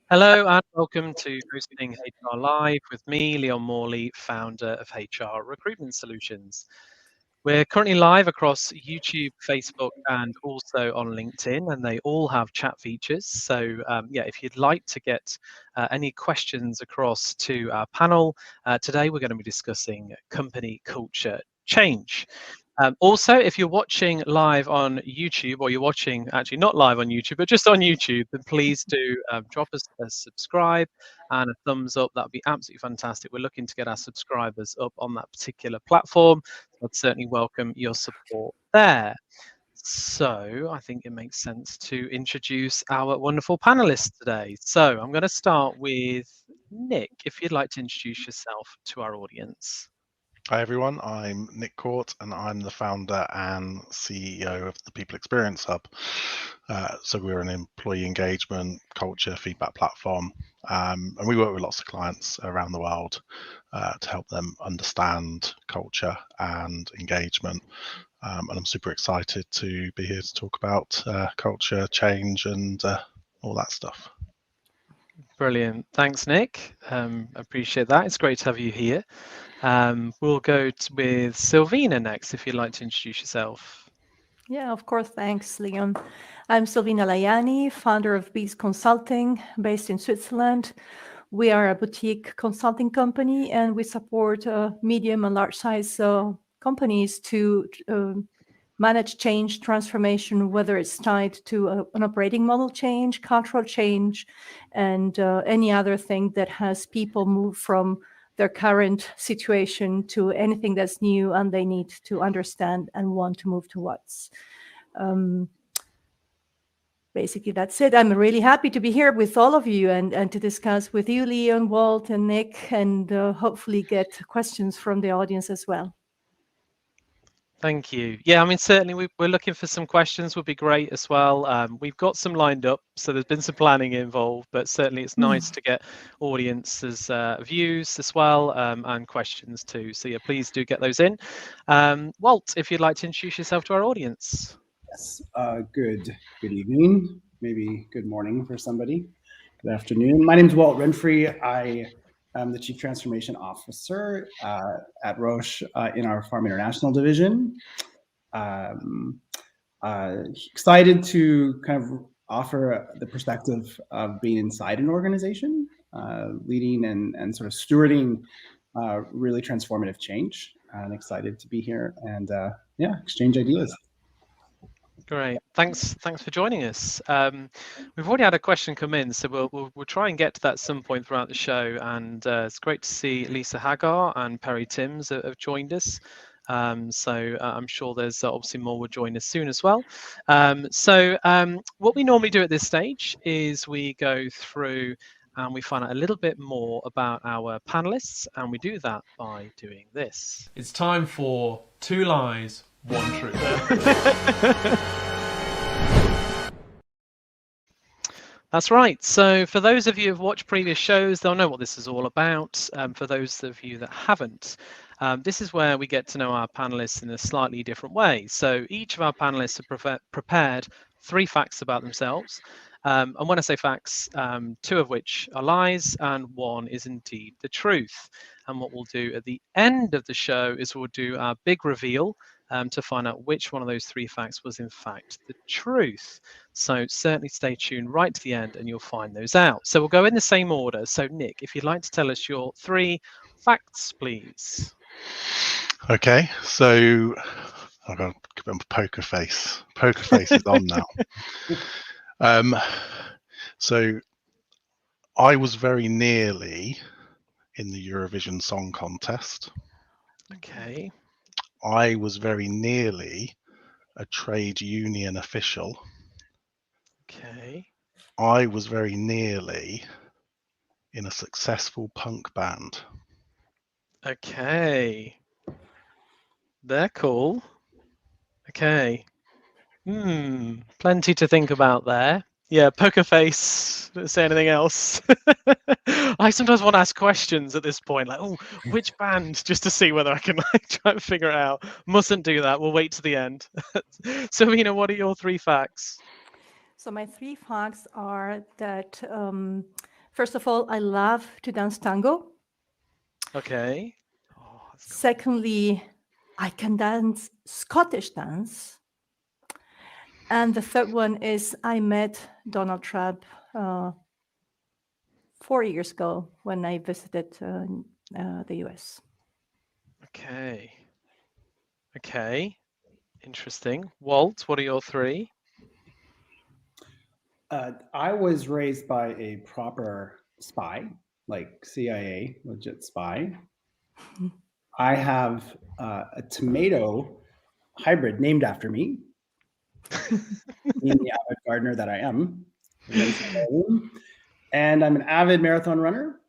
Hello and welcome to Hosting HR Live with me, Leon Morley, founder of HR Recruitment Solutions. We're currently live across YouTube, Facebook, and also on LinkedIn, and they all have chat features. So, if you'd like to get any questions across to our panel, today we're going to be discussing company culture change. Also, if you're watching live on YouTube, or you're watching actually not live on YouTube, but just on YouTube, then please do drop us a subscribe and a thumbs up. That would be absolutely fantastic. We're looking to get our subscribers up on that particular platform. I'd certainly welcome your support there. So I think it makes sense to introduce our wonderful panelists today. So I'm going to start with Nick, if you'd like to introduce yourself to our audience. Hi everyone, I'm Nick Court and I'm the founder and CEO of the People Experience Hub. So we're an employee engagement, culture, feedback platform, and we work with lots of clients around the world to help them understand culture and engagement. And I'm super excited to be here to talk about culture, change and all that stuff. Brilliant. Thanks, Nick. Appreciate that. It's great to have you here. We'll go with Silvina next, if you'd like to introduce yourself. Yeah, of course. Thanks, Leon. I'm Silvina Laiani, founder of Bees Consulting, based in Switzerland. We are a boutique consulting company, and we support medium and large size companies to manage change transformation, whether it's tied to an operating model change, cultural change, and any other thing that has people move from their current situation to anything that's new and they need to understand and want to move towards. Basically, that's it. I'm really happy to be here with all of you and to discuss with you, Leon, Walt, and Nick, and hopefully get questions from the audience as well. Thank you. Yeah, I mean, certainly we're looking for some questions would be great as well. We've got some lined up, so there's been some planning involved, but certainly it's nice to get audiences' views as well and questions too. So yeah, please do get those in. Walt, if you'd like to introduce yourself to our audience. Yes. Good evening, maybe good morning for somebody. Good afternoon. My name is Walt Renfrey. I am the Chief Transformation Officer at Roche in our Farm International division. Excited to kind of offer the perspective of being inside an organization, leading and sort of stewarding really transformative change. And excited to be here and exchange ideas. Great, thanks for joining us. We've already had a question come in, so we'll try and get to that at some point throughout the show. And it's great to see Lisa Hagar and Perry Timms have joined us. So I'm sure there's obviously more will join us soon as well. What we normally do at this stage is we go through and we find out a little bit more about our panelists, and we do that by doing this. It's time for Two Lies, One Truth. That's right. So for those of you who've watched previous shows, they'll know what this is all about. For those of you that haven't, this is where we get to know our panelists in a slightly different way. So each of our panelists have prepared 3 facts about themselves. And when I say facts, 2 of which are lies and 1 is indeed the truth. And what we'll do at the end of the show is we'll do our big reveal to find out which one of those 3 facts was in fact the truth. So certainly stay tuned right to the end and you'll find those out. So we'll go in the same order. So Nick, if you'd like to tell us your 3 facts, please. Okay, so I've got to give them a poker face. Poker face is on now. So I was very nearly in the Eurovision Song Contest. Okay. I was very nearly a trade union official. Okay. I was very nearly in a successful punk band. Okay. They're cool. Okay. Plenty to think about there. Yeah, poker face. Don't say anything else. I sometimes want to ask questions at this point, like, oh, which band, just to see whether I can try and figure it out. Mustn't do that. We'll wait to the end. So, what are your 3 facts? So my 3 facts are that First of all, I love to dance tango. Okay. Oh, that's cool. Secondly, I can dance Scottish dance. And the third one is I met Donald Trump 4 years ago when I visited the US. Okay. Okay. Interesting. Walt, what are your three? I was raised by a proper spy, like CIA, legit spy. I have a tomato hybrid named after me, being the avid gardener that I am. And I'm an avid marathon runner.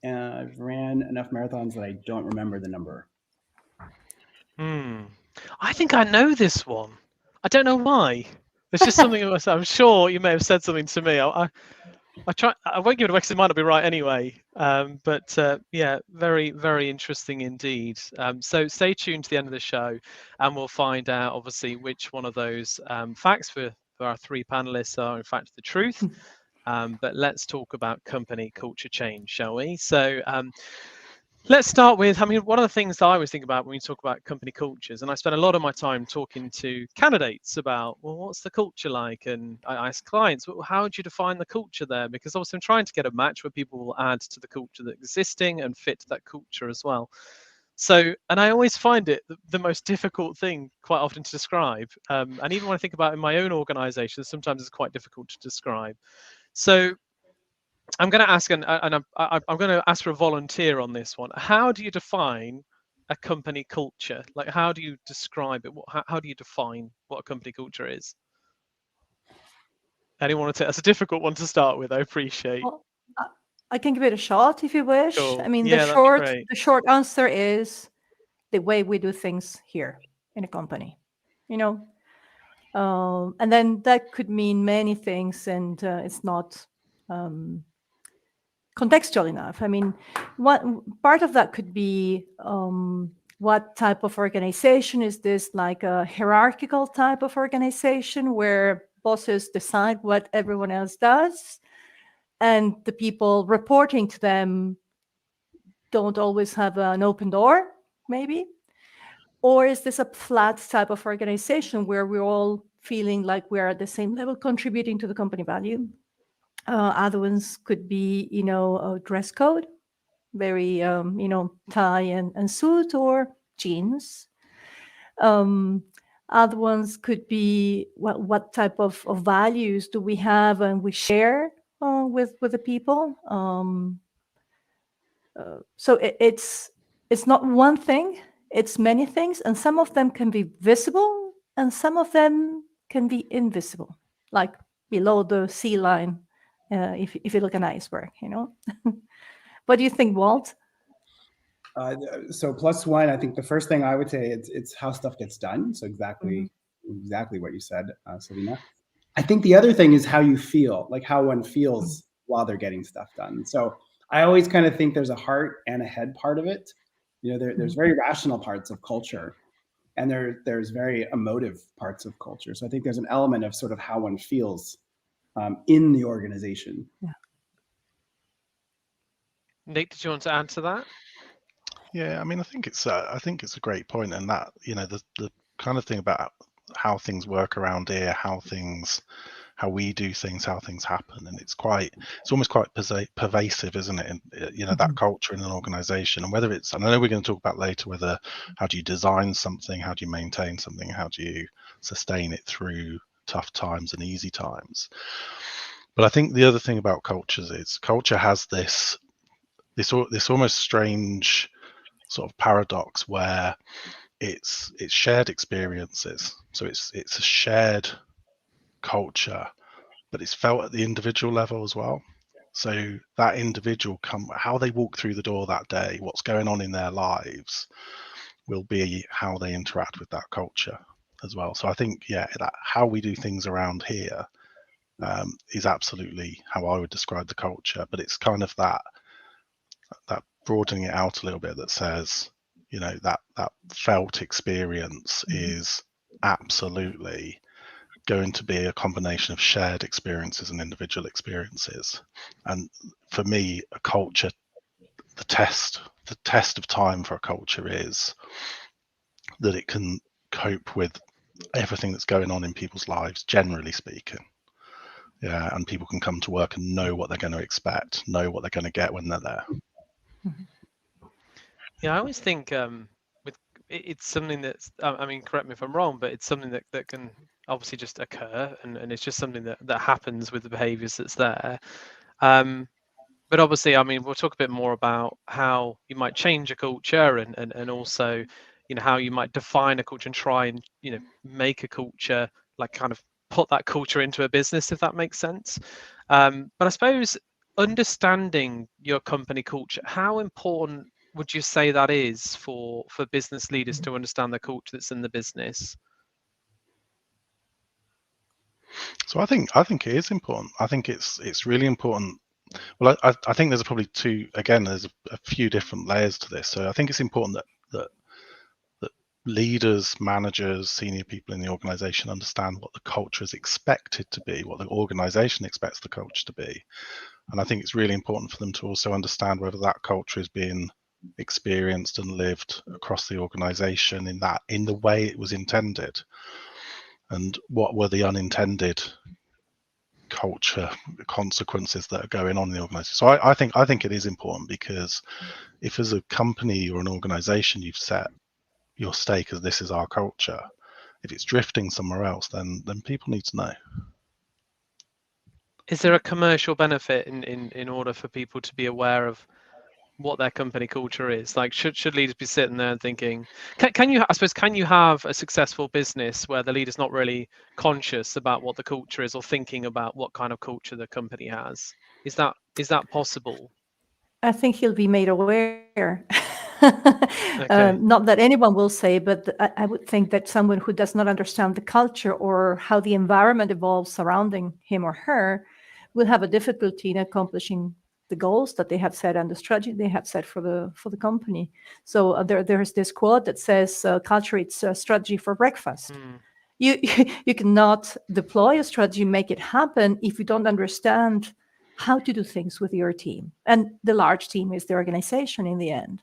I've ran enough marathons that I don't remember the number. I think I know this one. I don't know why. There's just something. I'm sure you may have said something to me. I try. I won't give it away because it might not be right anyway. But yeah, very, very interesting indeed. So stay tuned to the end of the show, and we'll find out obviously which one of those facts for our three panelists are in fact the truth. But let's talk about company culture change, shall we? So let's start with, I mean, one of the things that I always think about when we talk about company cultures, and I spend a lot of my time talking to candidates about, well, what's the culture like? And I ask clients, well, how would you define the culture there? Because obviously I'm trying to get a match where people will add to the culture that's existing and fit to that culture as well. So, and I always find it the most difficult thing quite often to describe. And even when I think about in my own organization, sometimes it's quite difficult to describe. So I'm going to ask, and I'm going to ask for a volunteer on this one. How do you define a company culture? Like, how do you describe it? How do you define what a company culture is? Anyone want to take? That's a difficult one to start with. I appreciate. Well, I can give it a shot if you wish. Cool. I mean, Yeah, the short answer is the way we do things here in a company, you know. And then that could mean many things, and it's not contextual enough. I mean, what part of that could be what type of organization is this? Like a hierarchical type of organization where bosses decide what everyone else does, and the people reporting to them don't always have an open door, maybe? Or is this a flat type of organization where we're all feeling like we're at the same level, contributing to the company value? Other ones could be, a dress code, very, tie and suit or jeans. Other ones could be what type of values do we have and we share with the people. So it's not one thing, it's many things, and some of them can be visible and some of them can be invisible, like below the sea line, if you look at an iceberg, What do you think, Walt? So plus one, I think the first thing I would say it's how stuff gets done. So exactly what you said, Selena. I think the other thing is how you feel, like how one feels while they're getting stuff done. So I always kind of think there's a heart and a head part of it. There's very rational parts of culture, and there's very emotive parts of culture. So I think there's an element of sort of how one feels in the organization. Yeah. Nick, did you want to add to that? Yeah, I mean, I think it's a great point, and that the kind of thing about how things work around here, how we do things, how things happen, and it's almost quite pervasive, isn't it? And that culture in an organization, and whether it's, and I know we're going to talk about later, whether how do you design something, how do you maintain something, how do you sustain it through tough times and easy times. But I think the other thing about cultures is culture has this almost strange sort of paradox where it's shared experiences, so it's a shared culture, but it's felt at the individual level as well. So that individual how they walk through the door that day, what's going on in their lives, will be how they interact with that culture as well. So I think that how we do things around here is absolutely how I would describe the culture, but it's kind of that broadening it out a little bit that says, that felt experience is absolutely going to be a combination of shared experiences and individual experiences. And for me, a culture, the test of time for a culture is that it can cope with everything that's going on in people's lives, generally speaking. Yeah, and people can come to work and know what they're going to expect, know what they're going to get when they're there. Yeah, I always think it's something that's, I mean, correct me if I'm wrong, but it's something that can obviously just occur, and it's just something that happens with the behaviours that's there. But obviously, I mean, we'll talk a bit more about how you might change a culture, and also, how you might define a culture and try and, make a culture, like kind of put that culture into a business, if that makes sense. But I suppose understanding your company culture, how important would you say that is for business leaders to understand the culture that's in the business? So I think it is important. I think it's really important. Well, I think there's probably there's a few different layers to this. So I think it's important that leaders, managers, senior people in the organization understand what the culture is expected to be, what the organization expects the culture to be. And I think it's really important for them to also understand whether that culture is being experienced and lived across the organization in the way it was intended, and what were the unintended culture consequences that are going on in the organization. So I think it is important, because if as a company or an organization you've set your stake as this is our culture, if it's drifting somewhere else, then people need to know. Is there a commercial benefit in order for people to be aware of what their company culture is? Like, should leaders be sitting there and thinking, can you have a successful business where the leader's not really conscious about what the culture is, or thinking about what kind of culture the company has? Is that possible? I think he'll be made aware. Okay. Not that anyone will say, but I would think that someone who does not understand the culture or how the environment evolves surrounding him or her will have a difficulty in accomplishing the goals that they have set and the strategy they have set for the company. So there's this quote that says, "Culture eats strategy for breakfast." You cannot deploy a strategy, make it happen, if you don't understand how to do things with your team. And the large team is the organization in the end.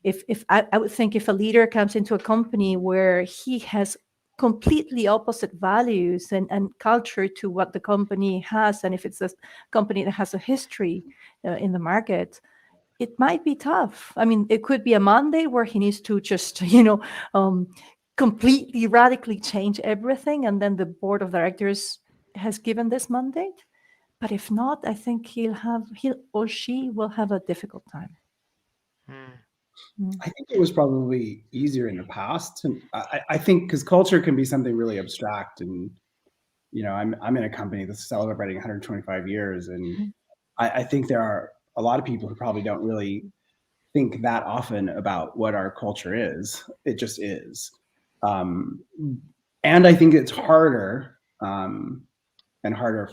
If I would think if a leader comes into a company where he has completely opposite values and culture to what the company has, and if it's a company that has a history in the market, it might be tough. I mean, it could be a Monday where he needs to just, completely radically change everything, and then the board of directors has given this mandate. But if not, I think he or she will have a difficult time. I think it was probably easier in the past. And I think because culture can be something really abstract. And, I'm in a company that's celebrating 125 years. And I think there are a lot of people who probably don't really think that often about what our culture is. It just is. And I think it's harder and harder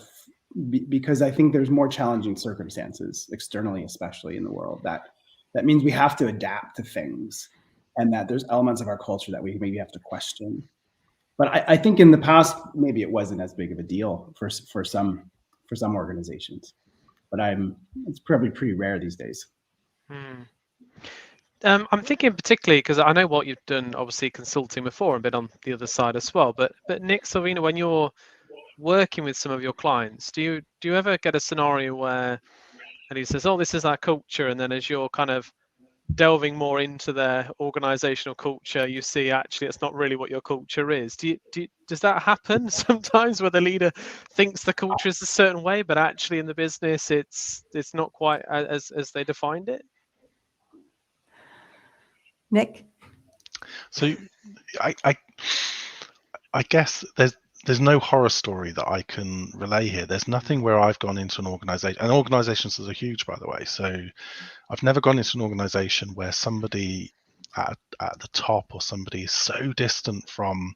because I think there's more challenging circumstances externally, especially in the world, that means we have to adapt to things, and that there's elements of our culture that we maybe have to question. But I think in the past, maybe it wasn't as big of a deal for some organizations, but it's probably pretty rare these days. I'm thinking particularly because I know what you've done, obviously consulting before, and been on the other side as well. But Nick, Silvina, when you're working with some of your clients, do you ever get a scenario where, and he says, "Oh, this is our culture," and then as you're kind of delving more into their organizational culture, you see actually it's not really what your culture is? Does that happen sometimes, where the leader thinks the culture is a certain way, but actually in the business it's not quite as they defined it? Nick? So I guess there's no horror story that I can relay here. There's nothing where I've gone into an organization, and organizations are huge, by the way. So I've never gone into an organization where somebody at the top or somebody is so distant from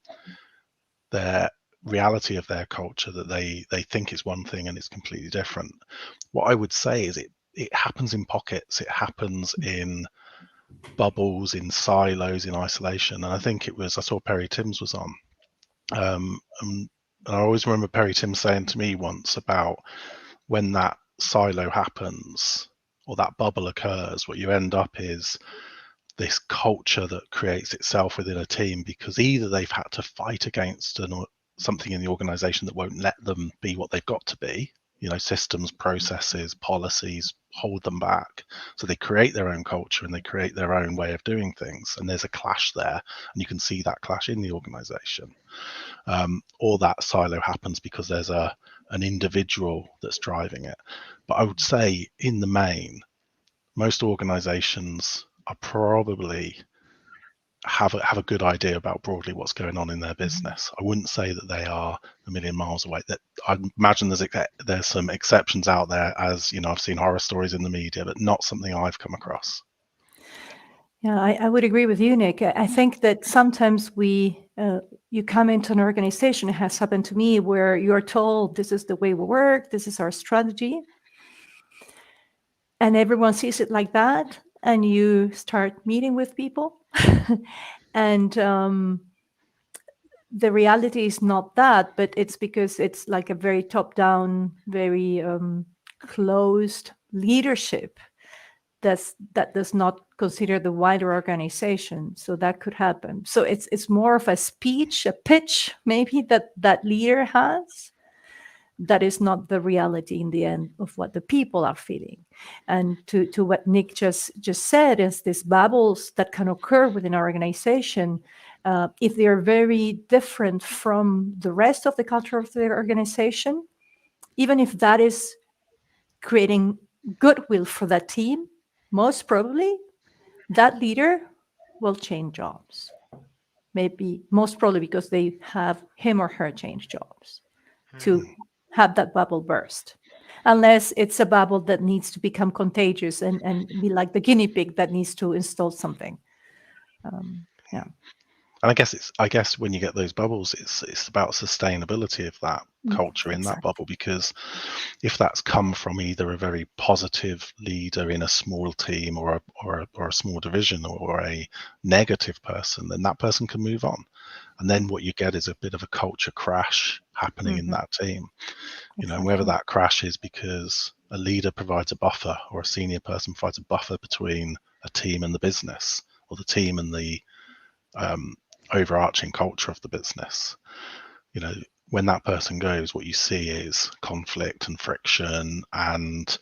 their reality of their culture that they think it's one thing and it's completely different. What I would say is it happens in pockets. It happens in bubbles, in silos, in isolation. And I think I saw Perry Timms was on, And I always remember Perry Tim saying to me once about when that silo happens or that bubble occurs, what you end up is this culture that creates itself within a team, because either they've had to fight against something in the organization that won't let them be what they've got to be, systems, processes, policies hold them back, so they create their own culture and they create their own way of doing things, and there's a clash there, and you can see that clash in the organization. Or that silo happens because there's an individual that's driving it. But I would say in the main, most organizations are probably have a good idea about broadly what's going on in their business. I wouldn't say that they are a million miles away. That I imagine there's some exceptions out there, as I've seen horror stories in the media, but not something I've come across. Yeah, I would agree with you, Nick. I think that sometimes you come into an organization, it has happened to me, where you're told this is the way we work, this is our strategy, and everyone sees it like that, and you start meeting with people, and the reality is not that, but it's because it's like a very top-down, very closed leadership that does not consider the wider organization. So that could happen. So it's more of a pitch maybe that leader has, that is not the reality in the end of what the people are feeling. And to what Nick just said, is these bubbles that can occur within our organization, if they are very different from the rest of the culture of the organization, even if that is creating goodwill for that team, most probably that leader will change jobs. Maybe most probably because they have him or her change jobs to have that bubble burst. Unless it's a bubble that needs to become contagious and be like the guinea pig that needs to install something. Yeah. And I guess when you get those bubbles, it's about sustainability of that culture in that bubble, because if that's come from either a very positive leader in a small team or a small division, or a negative person, then that person can move on, and then what you get is a bit of a culture crash happening in that team. And whether that crash is because a leader provides a buffer, or a senior person provides a buffer between a team and the business, or the team and the overarching culture of the business. When that person goes, what you see is conflict and friction and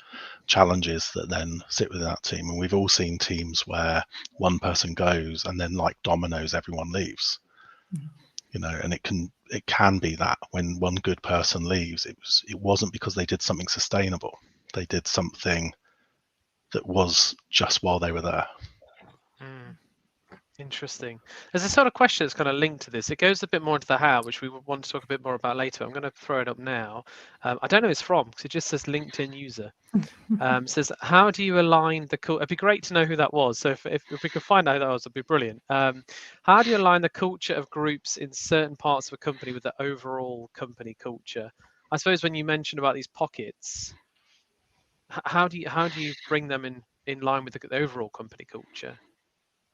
challenges that then sit within that team. And we've all seen teams where one person goes and then, like dominoes, everyone leaves. And it can be that when one good person leaves, it wasn't because they did something sustainable. They did something that was just while they were there. Interesting. There's a sort of question that's kind of linked to this. It goes a bit more into the how, which we want to talk a bit more about later. I'm going to throw it up now. I don't know who it's from, because it just says LinkedIn user. Says, how do you align the it'd be great to know who that was. So if we could find out who that was, it'd be brilliant. How do you align the culture of groups in certain parts of a company with the overall company culture? I suppose when you mentioned about these pockets, how do you bring them in line with the overall company culture?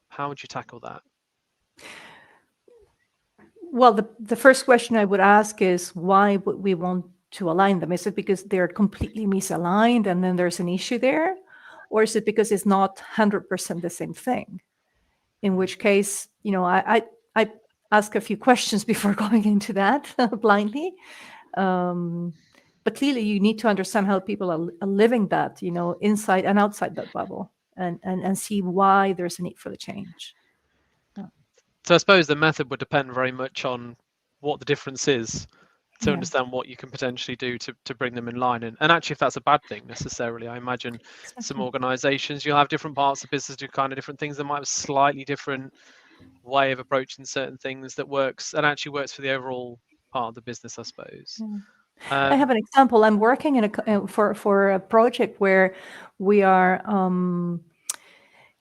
How would you tackle that? Well, the first question I would ask is, why would we want to align them? Is it because they're completely misaligned and then there's an issue there? Or is it because it's not 100% the same thing? In which case, I ask a few questions before going into that blindly. But clearly you need to understand how people are living that, inside and outside that bubble, and see why there's a need for the change. So I suppose the method would depend very much on what the difference is, to understand what you can potentially do to bring them in line. And actually, if that's a bad thing necessarily, I imagine some organizations, you'll have different parts of business do kind of different things that might have a slightly different way of approaching certain things that works for the overall part of the business, I suppose. I have an example. I'm working for a project where we are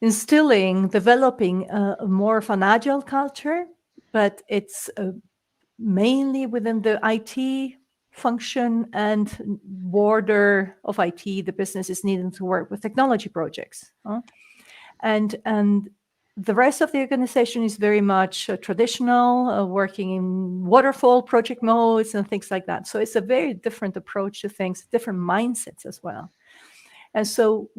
developing more of an agile culture, but it's mainly within the IT function and border of IT. The business is needing to work with technology projects, and the rest of the organization is very much traditional, working in waterfall project modes and things like that. So it's a very different approach to things, different mindsets as well. And so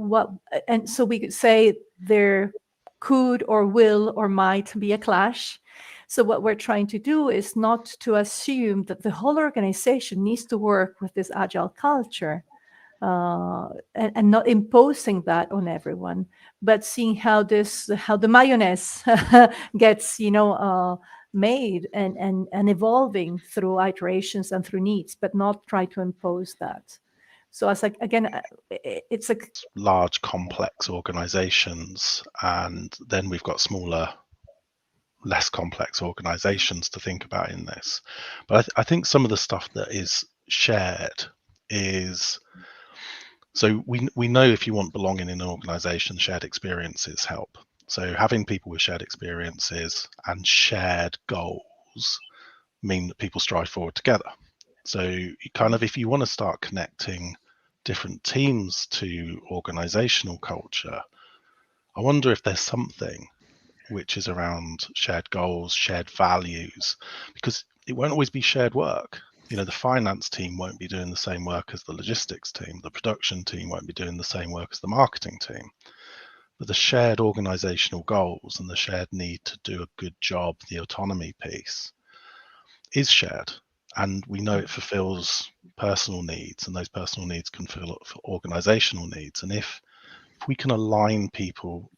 we could say there could or will or might be a clash. So what we're trying to do is not to assume that the whole organization needs to work with this agile culture, and not imposing that on everyone, but seeing how the mayonnaise gets made and evolving through iterations and through needs, but not try to impose that. So it's a large complex organizations, and then we've got smaller, less complex organizations to think about in this. But I think some of the stuff that is shared is, so we know if you want belonging in an organization, shared experiences help. So having people with shared experiences and shared goals mean that people strive forward together. So you kind of, if you want to start connecting different teams to organizational culture, I wonder if there's something which is around shared goals, shared values, because it won't always be shared work. You know, the finance team won't be doing the same work as the logistics team. The production team won't be doing the same work as the marketing team. But the shared organizational goals and the shared need to do a good job, the autonomy piece, is shared. And we know it fulfills personal needs, and those personal needs can fulfill organizational needs. And if we can align people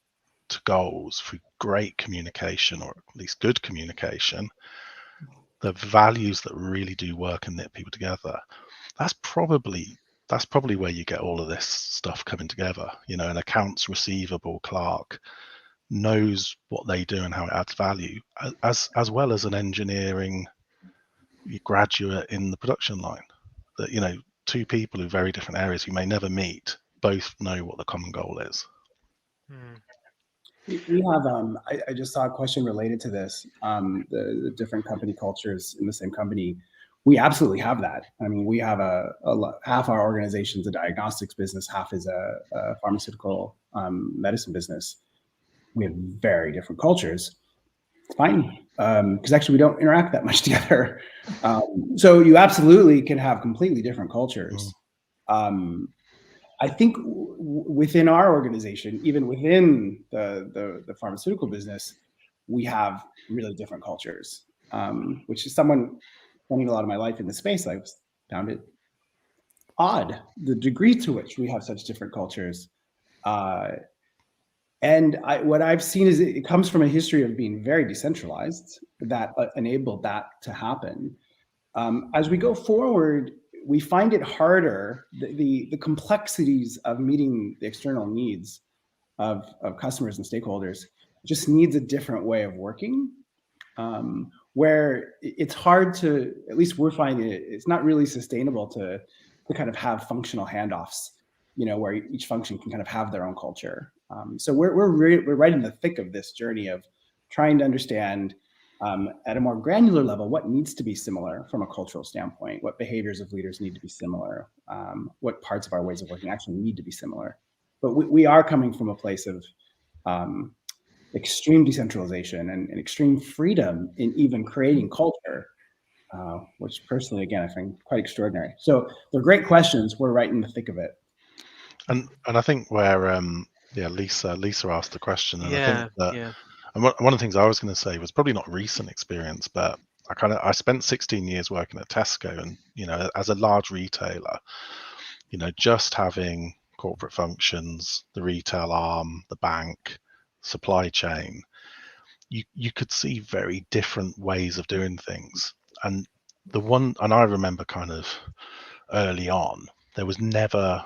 to goals through great communication, or at least good communication, the values that really do work and knit people together, that's probably where you get all of this stuff coming together. You know, an accounts receivable clerk knows what they do and how it adds value, as well as an engineering graduate in the production line. That, you know, two people in very different areas who may never meet both know what the common goal is. We have, I just saw a question related to this, the different company cultures in the same company. We absolutely have that. I mean, we have half our organization's a diagnostics business, half is a pharmaceutical medicine business. We have very different cultures. It's fine, because actually we don't interact that much together. So you absolutely can have completely different cultures. I think within our organization, even within the pharmaceutical business, we have really different cultures, which is spending a lot of my life in the space, I found it odd, the degree to which we have such different cultures. And what I've seen is it comes from a history of being very decentralized that enabled that to happen. As we go forward, we find it harder, the complexities of meeting the external needs of customers and stakeholders just needs a different way of working, where it's hard to, at least we're finding it's not really sustainable to kind of have functional handoffs, you know, where each function can kind of have their own culture. So we're right in the thick of this journey of trying to understand at a more granular level what needs to be similar from a cultural standpoint, what behaviors of leaders need to be similar, what parts of our ways of working actually need to be similar. But we are coming from a place of extreme decentralization and extreme freedom in even creating culture, which personally, again, I find quite extraordinary. So they're great questions. We're right in the thick of it. And I think where Lisa asked the question, and I think that, and one of the things I was going to say was probably not recent experience, but I spent 16 years working at Tesco, and, you know, as a large retailer, you know, just having corporate functions, the retail arm, the bank, supply chain, you could see very different ways of doing things. And I remember kind of early on, there was never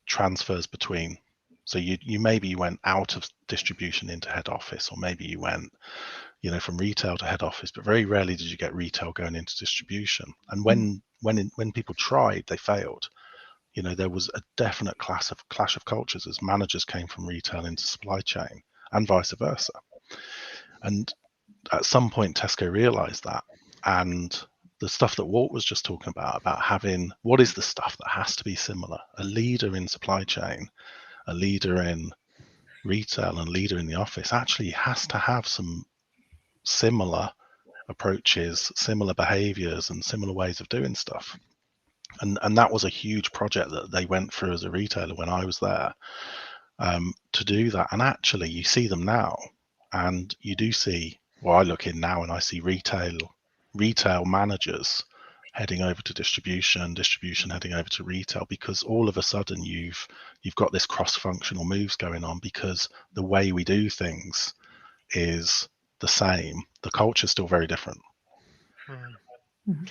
transfers between. So you maybe went out of distribution into head office, or maybe you went, you know, from retail to head office, but very rarely did you get retail going into distribution. And when people tried, they failed. You know, there was a definite clash of cultures as managers came from retail into supply chain, and vice versa. And at some point, Tesco realized that, and the stuff that Walt was just talking about having, what is the stuff that has to be similar? A leader in supply chain, a leader in retail and leader in the office actually has to have some similar approaches, similar behaviors, and similar ways of doing stuff. And that was a huge project that they went through as a retailer when I was there, to do that. And actually, you see them now, and you do see. Well, I look in now and I see retail managers heading over to distribution heading over to retail, because all of a sudden you've got this cross-functional moves going on, because the way we do things is the same. The culture is still very different. Mhm.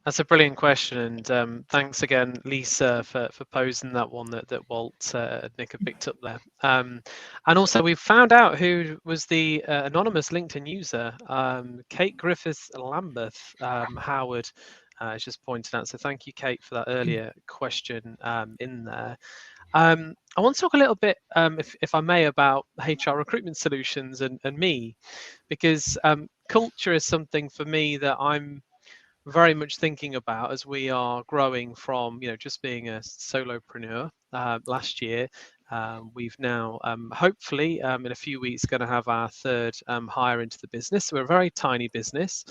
That's a brilliant question, and thanks again, Lisa, for posing that one that Walt and Nick have picked up there. And also, we found out who was the anonymous LinkedIn user, Kate Griffith Lambeth. Howard has just pointed out. So thank you, Kate, for that earlier question in there. I want to talk a little bit, if I may, about HR recruitment solutions and me, because culture is something for me that I'm very much thinking about as we are growing from, just being a solopreneur last year. We've now hopefully in a few weeks going to have our third hire into the business. So we're a very tiny business.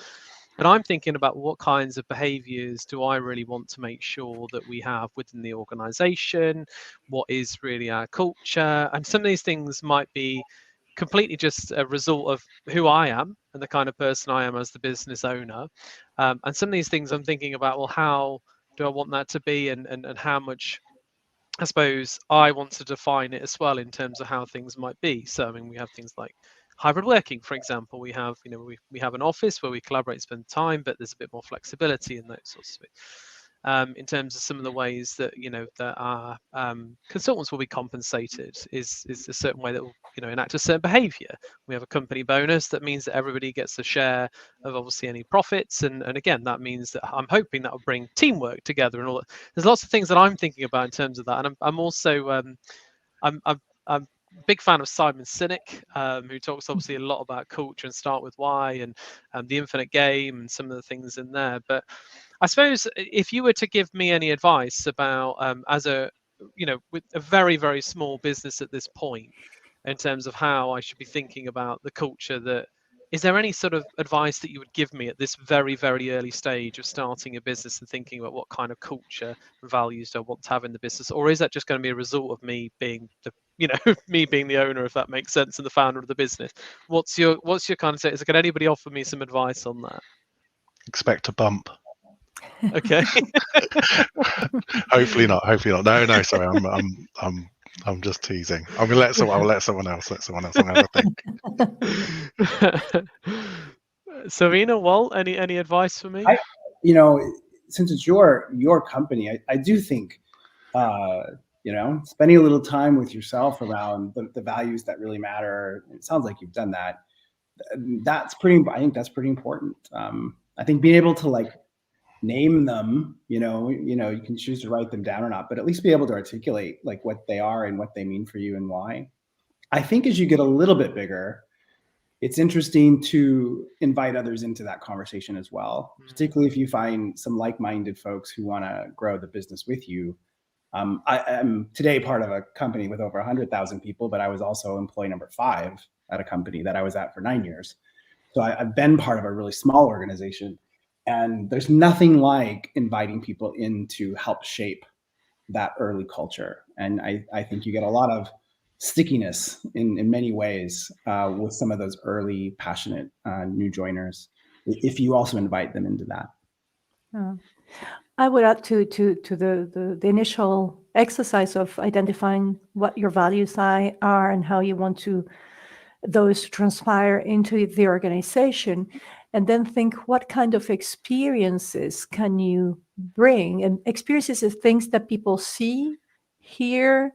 And I'm thinking about what kinds of behaviors do I really want to make sure that we have within the organization? What is really our culture? And some of these things might be completely just a result of who I am and the kind of person I am as the business owner. And some of these things I'm thinking about, well, how do I want that to be, and how much, I suppose, I want to define it as well in terms of how things might be. So, I mean, we have things like hybrid working, for example. We have, we have an office where we collaborate, spend time, but there's a bit more flexibility in those sorts of things. In terms of some of the ways that that our consultants will be compensated is a certain way that will enact a certain behaviour. We have a company bonus that means that everybody gets a share of obviously any profits, and again that means that I'm hoping that will bring teamwork together and all that. There's lots of things that I'm thinking about in terms of that, and I'm also I'm a big fan of Simon Sinek, who talks obviously a lot about culture and Start With Why and the Infinite Game and some of the things in there. But I suppose if you were to give me any advice about as a with a very, very small business at this point, in terms of how I should be thinking about the culture, is there any sort of advice that you would give me at this very, very early stage of starting a business and thinking about what kind of culture and values do I want to have in the business? Or is that just going to be a result of me being me being the owner, if that makes sense, and the founder of the business? What's your kind of say? Can anybody offer me some advice on that? Expect a bump. Okay. Hopefully not. No, sorry, I'm just teasing. I'll let someone else have a think. Serena, Walt, any advice for me? Since it's your company, I do think spending a little time with yourself around the values that really matter. It sounds like you've done that. I think that's pretty important. I think being able to name them, you can choose to write them down or not, but at least be able to articulate what they are and what they mean for you and why. I think as you get a little bit bigger, it's interesting to invite others into that conversation as well, particularly if you find some like-minded folks who want to grow the business with you. I am today part of a company with over 100,000 people, but I was also employee number 5 at a company that I was at for 9 years. So I've been part of a really small organization, and there's nothing like inviting people in to help shape that early culture. And I think you get a lot of stickiness in many ways with some of those early passionate new joiners if you also invite them into that. I would add to the initial exercise of identifying what your values are and how you want those to transpire into the organization, and then think what kind of experiences can you bring. And experiences is things that people see, hear,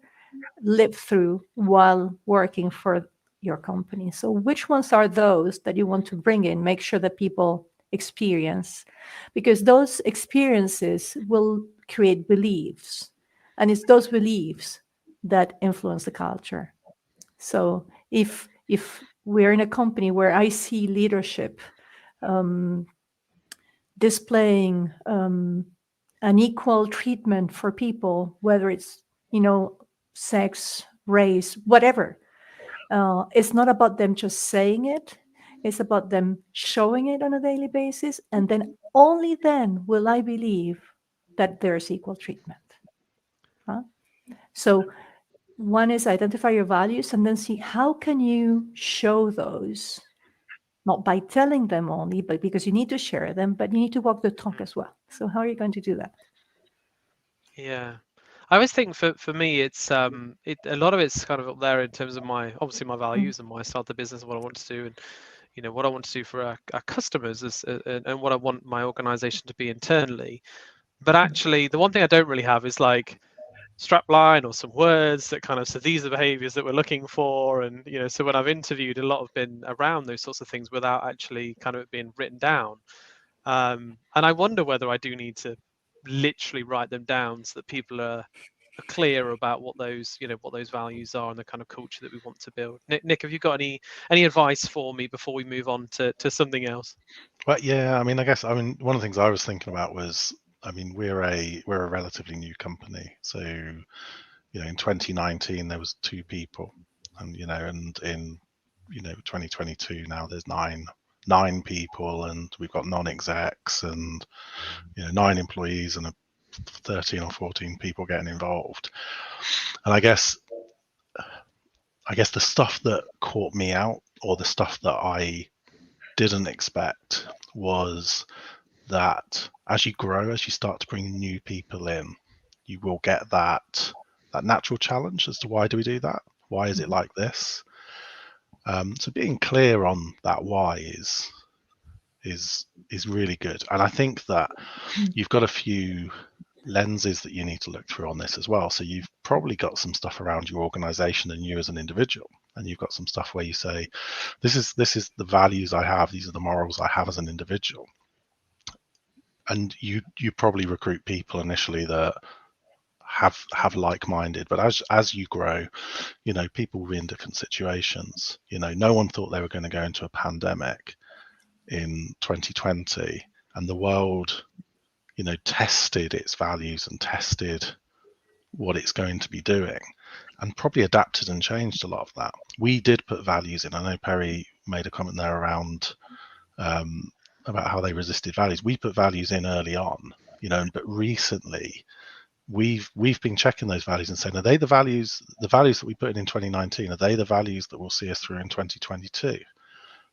live through while working for your company. So which ones are those that you want to bring in, make sure that people experience, because those experiences will create beliefs, and it's those beliefs that influence the culture. So if we're in a company where I see leadership displaying an equal treatment for people, whether it's sex, race, whatever, It's not about them just saying it. It's about them showing it on a daily basis. And then only then will I believe that there's equal treatment. So one is identify your values and then see how can you show those, not by telling them only, but because you need to share them, but you need to walk the talk as well. So how are you going to do that? Yeah. I always think for me it's a lot of it's kind of up there in terms of my values and my style of business and what I want to do, and what I want to do for our customers and what I want my organization to be internally. But actually the one thing I don't really have is like strapline or some words that kind of so these are the behaviors that we're looking for, and so when I've interviewed, a lot have been around those sorts of things without actually kind of it being written down. And I wonder whether I do need to literally write them down so that people are clear about what those values are and the kind of culture that we want to build. Nick, have you got any advice for me before we move on to something else? Well, yeah, one of the things I was thinking about was, we're a relatively new company, so in 2019 there was 2 people, and and in 2022 now there's nine people, and we've got non-execs and 9 employees and 13 or 14 people getting involved. And I guess the stuff that caught me out, or the stuff that I didn't expect, was that as you grow, as you start to bring new people in, you will get that natural challenge as to why do we do that? Why is it like this? So being clear on that why is really good. And I think that you've got a few lenses that you need to look through on this as well. So you've probably got some stuff around your organization and you as an individual, and you've got some stuff where you say, this is the values I have, these are the morals I have as an individual. And you probably recruit people initially that have like-minded, but as you grow, people will be in different situations. No one thought they were going to go into a pandemic in 2020, and the world tested its values and tested what it's going to be doing, and probably adapted and changed a lot of that. We did put values in. I know Perry made a comment there around about how they resisted values. We put values in early on, but recently we've been checking those values and saying, are they the values that we put in 2019? Are they the values that will see us through in 2022?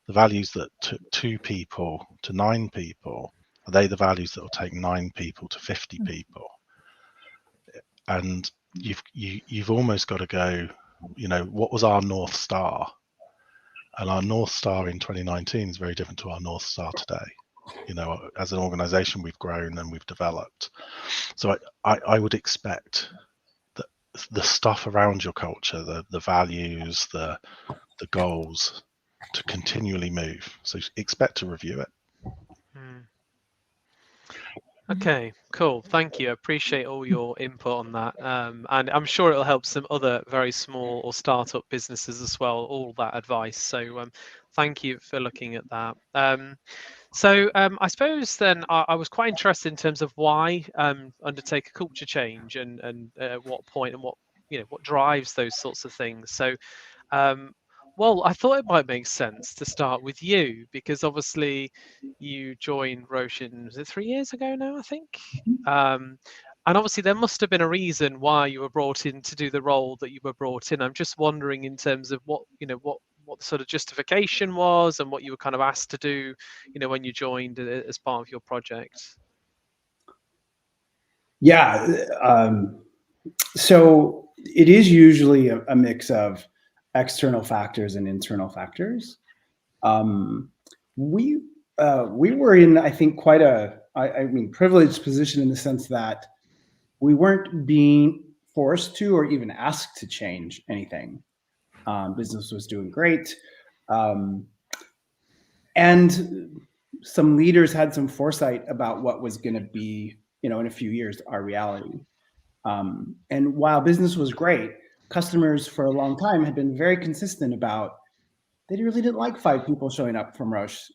The values that took 2 people to 9 people, are they the values that will take 9 people to 50 people? And you've almost got to go, what was our North Star? And our North Star in 2019 is very different to our North Star today. As an organization, we've grown and we've developed. So I would expect that the stuff around your culture, the values, the goals, to continually move. So expect to review it. Okay, cool. Thank you. I appreciate all your input on that. And I'm sure it'll help some other very small or startup businesses as well, all that advice. So thank you for looking at that. So I suppose then I was quite interested in terms of why undertake a culture change and at what point and what drives those sorts of things. So well, I thought it might make sense to start with you, because obviously you joined Roche was it 3 years ago now, I think? And obviously there must have been a reason why you were brought in to do the role that you were brought in. I'm just wondering in terms of what sort of justification was and what you were kind of asked to do, when you joined as part of your project. Yeah. So it is usually a mix of external factors and internal factors. We were in, I think, quite privileged position in the sense that we weren't being forced to or even asked to change anything. Business was doing great. And some leaders had some foresight about what was going to be, in a few years, our reality. And while business was great, customers for a long time had been very consistent about they really didn't like 5 people showing up from Roche,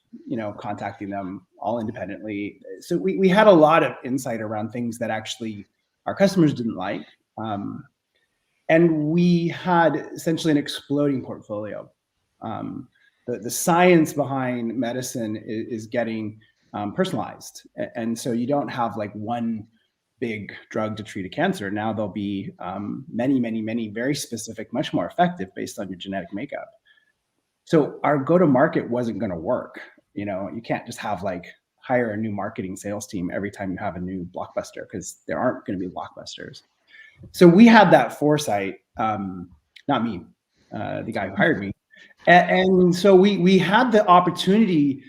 contacting them all independently. So we had a lot of insight around things that actually our customers didn't like. And we had essentially an exploding portfolio. The science behind medicine is getting personalized. And so you don't have like one big drug to treat a cancer. Now there'll be many very specific, much more effective based on your genetic makeup. So our go-to-market wasn't going to work. You can't just have like hire a new marketing sales team every time you have a new blockbuster, because there aren't going to be blockbusters. So we had that foresight, not me, the guy who hired me. And so we had the opportunity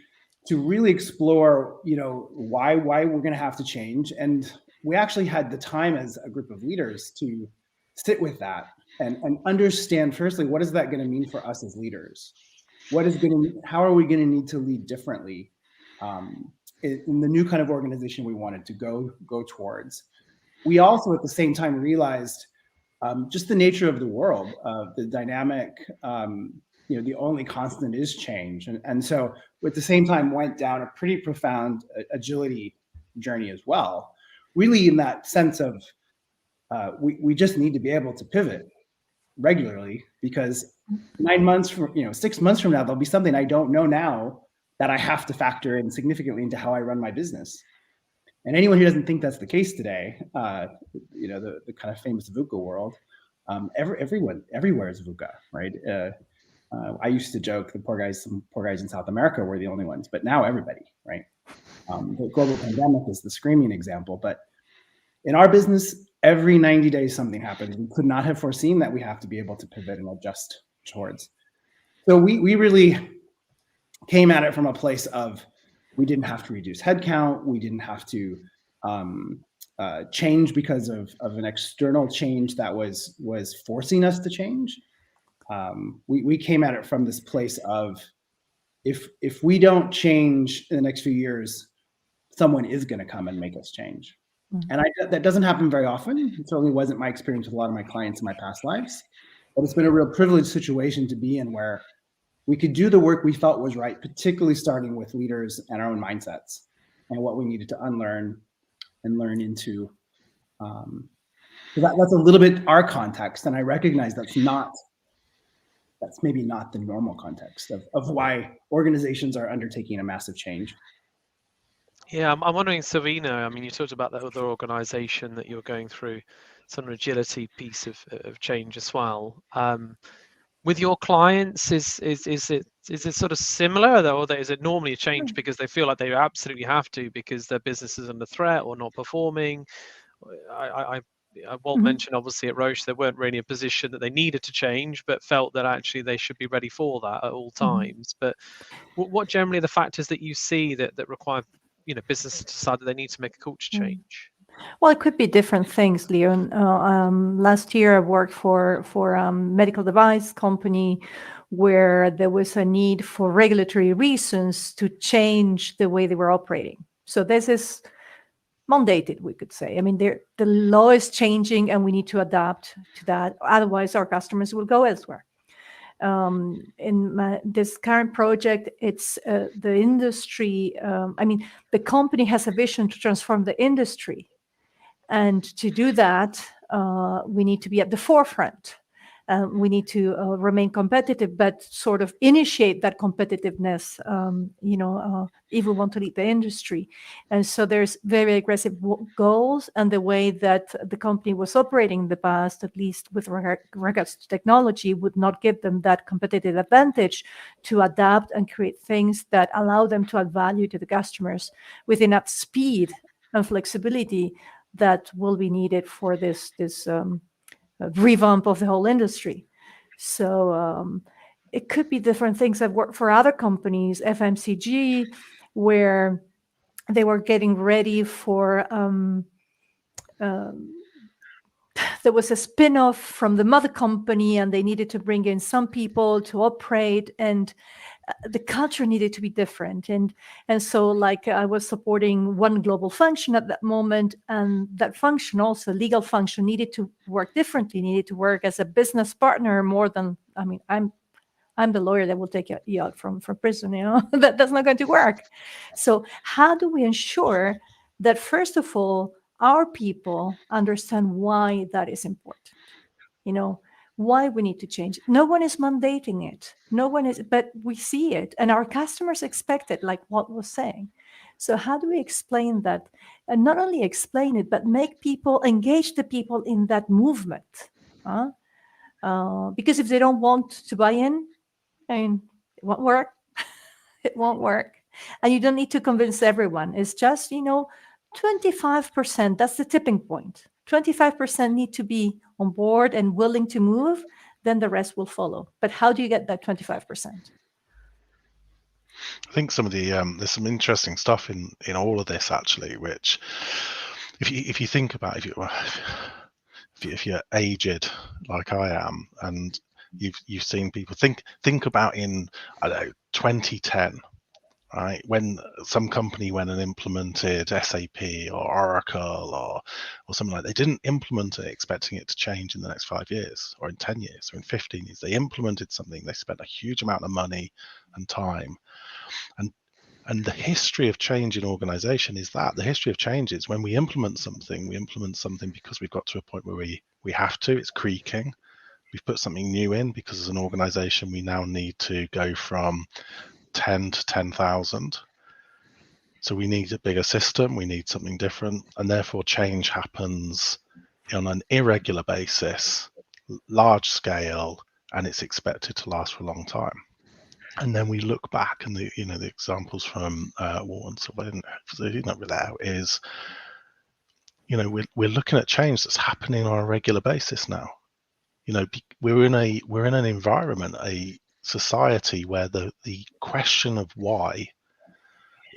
to really explore, why we're going to have to change. And we actually had the time as a group of leaders to sit with that and understand, firstly, what is that going to mean for us as leaders? How are we going to need to lead differently in the new kind of organization we wanted to go towards? We also, at the same time, realized just the nature of the world, the dynamic, the only constant is change. And so at the same time went down a pretty profound agility journey as well, really in that sense of we just need to be able to pivot regularly, because 6 months from now, there'll be something I don't know now that I have to factor in significantly into how I run my business. And anyone who doesn't think that's the case today, the kind of famous VUCA world, everywhere is VUCA, right? I used to joke some poor guys in South America were the only ones, but now everybody, right? The global pandemic is the screaming example, but in our business, every 90 days something happens. We could not have foreseen that. We have to be able to pivot and adjust towards. So we really came at it from a place of, we didn't have to reduce headcount. We didn't have to change because of an external change that was forcing us to change. We came at it from this place of, if we don't change in the next few years, someone is going to come and make us change. Mm-hmm. And that doesn't happen very often. It certainly wasn't my experience with a lot of my clients in my past lives, but it's been a real privileged situation to be in, where we could do the work we felt was right, particularly starting with leaders and our own mindsets and what we needed to unlearn and learn into. So that's a little bit our context. And I recognize that's maybe not the normal context of why organizations are undertaking a massive change. Yeah, I'm wondering, Silvina, I mean, you talked about that other organization that you're going through some agility piece of change as well. With your clients, is it sort of similar, or is it normally a change because they feel like they absolutely have to because their business is under threat or not performing? Walt mentioned, obviously, at Roche, they weren't really in a position that they needed to change, but felt that actually they should be ready for that at all times. But what generally are the factors that you see that require businesses to decide that they need to make a culture change? Well, it could be different things, Leon. Last year, I worked for a medical device company where there was a need for regulatory reasons to change the way they were operating. So this is mandated, we could say. I mean, the law is changing and we need to adapt to that. Otherwise, our customers will go elsewhere. In this current project, it's the industry. The company has a vision to transform the industry. And to do that, we need to be at the forefront. We need to remain competitive, but sort of initiate that competitiveness, if we want to lead the industry. And so there's very aggressive goals, and the way that the company was operating in the past, at least with regards to technology, would not give them that competitive advantage to adapt and create things that allow them to add value to the customers with enough speed and flexibility that will be needed for this revamp of the whole industry. So it could be different things. I've worked for other companies, FMCG, where they were getting ready for there was a spin-off from the mother company, and they needed to bring in some people to operate, and the culture needed to be different. And so, like, I was supporting one global function at that moment, and that function, also legal function, needed to work differently, needed to work as a business partner more than, I'm the lawyer that will take you out from prison, that's not going to work. So how do we ensure that, first of all, our people understand why that is important? why we need to change. No one is mandating it. No one is, but we see it, and our customers expect it, like Walt was saying. So how do we explain that? And not only explain it, but make people, engage the people in that movement. Because if they don't want to buy in, it won't work. It won't work. And you don't need to convince everyone. It's just, 25%, that's the tipping point. 25% need to be on board and willing to move, then the rest will follow. But how do you get that 25%? I think some of the there's some interesting stuff in all of this actually, which if you think about if you're aged like I am, and you've seen people think about in 2010, right, when some company went and implemented SAP or Oracle or something like that. They didn't implement it expecting it to change in the next 5 years or in 10 years or in 15 years. They implemented something. They spent a huge amount of money and time. And the history of change in organization is that. The history of change is when we implement something because we've got to a point where we have to. It's creaking. We've put something new in because as an organization, we now need to go from 10 to 10,000. So we need a bigger system. We need something different. And therefore, change happens on an irregular basis, large scale, and it's expected to last for a long time. And then we look back, and the examples from Walt is, we're looking at change that's happening on a regular basis now. We're in an environment, a society where the question of why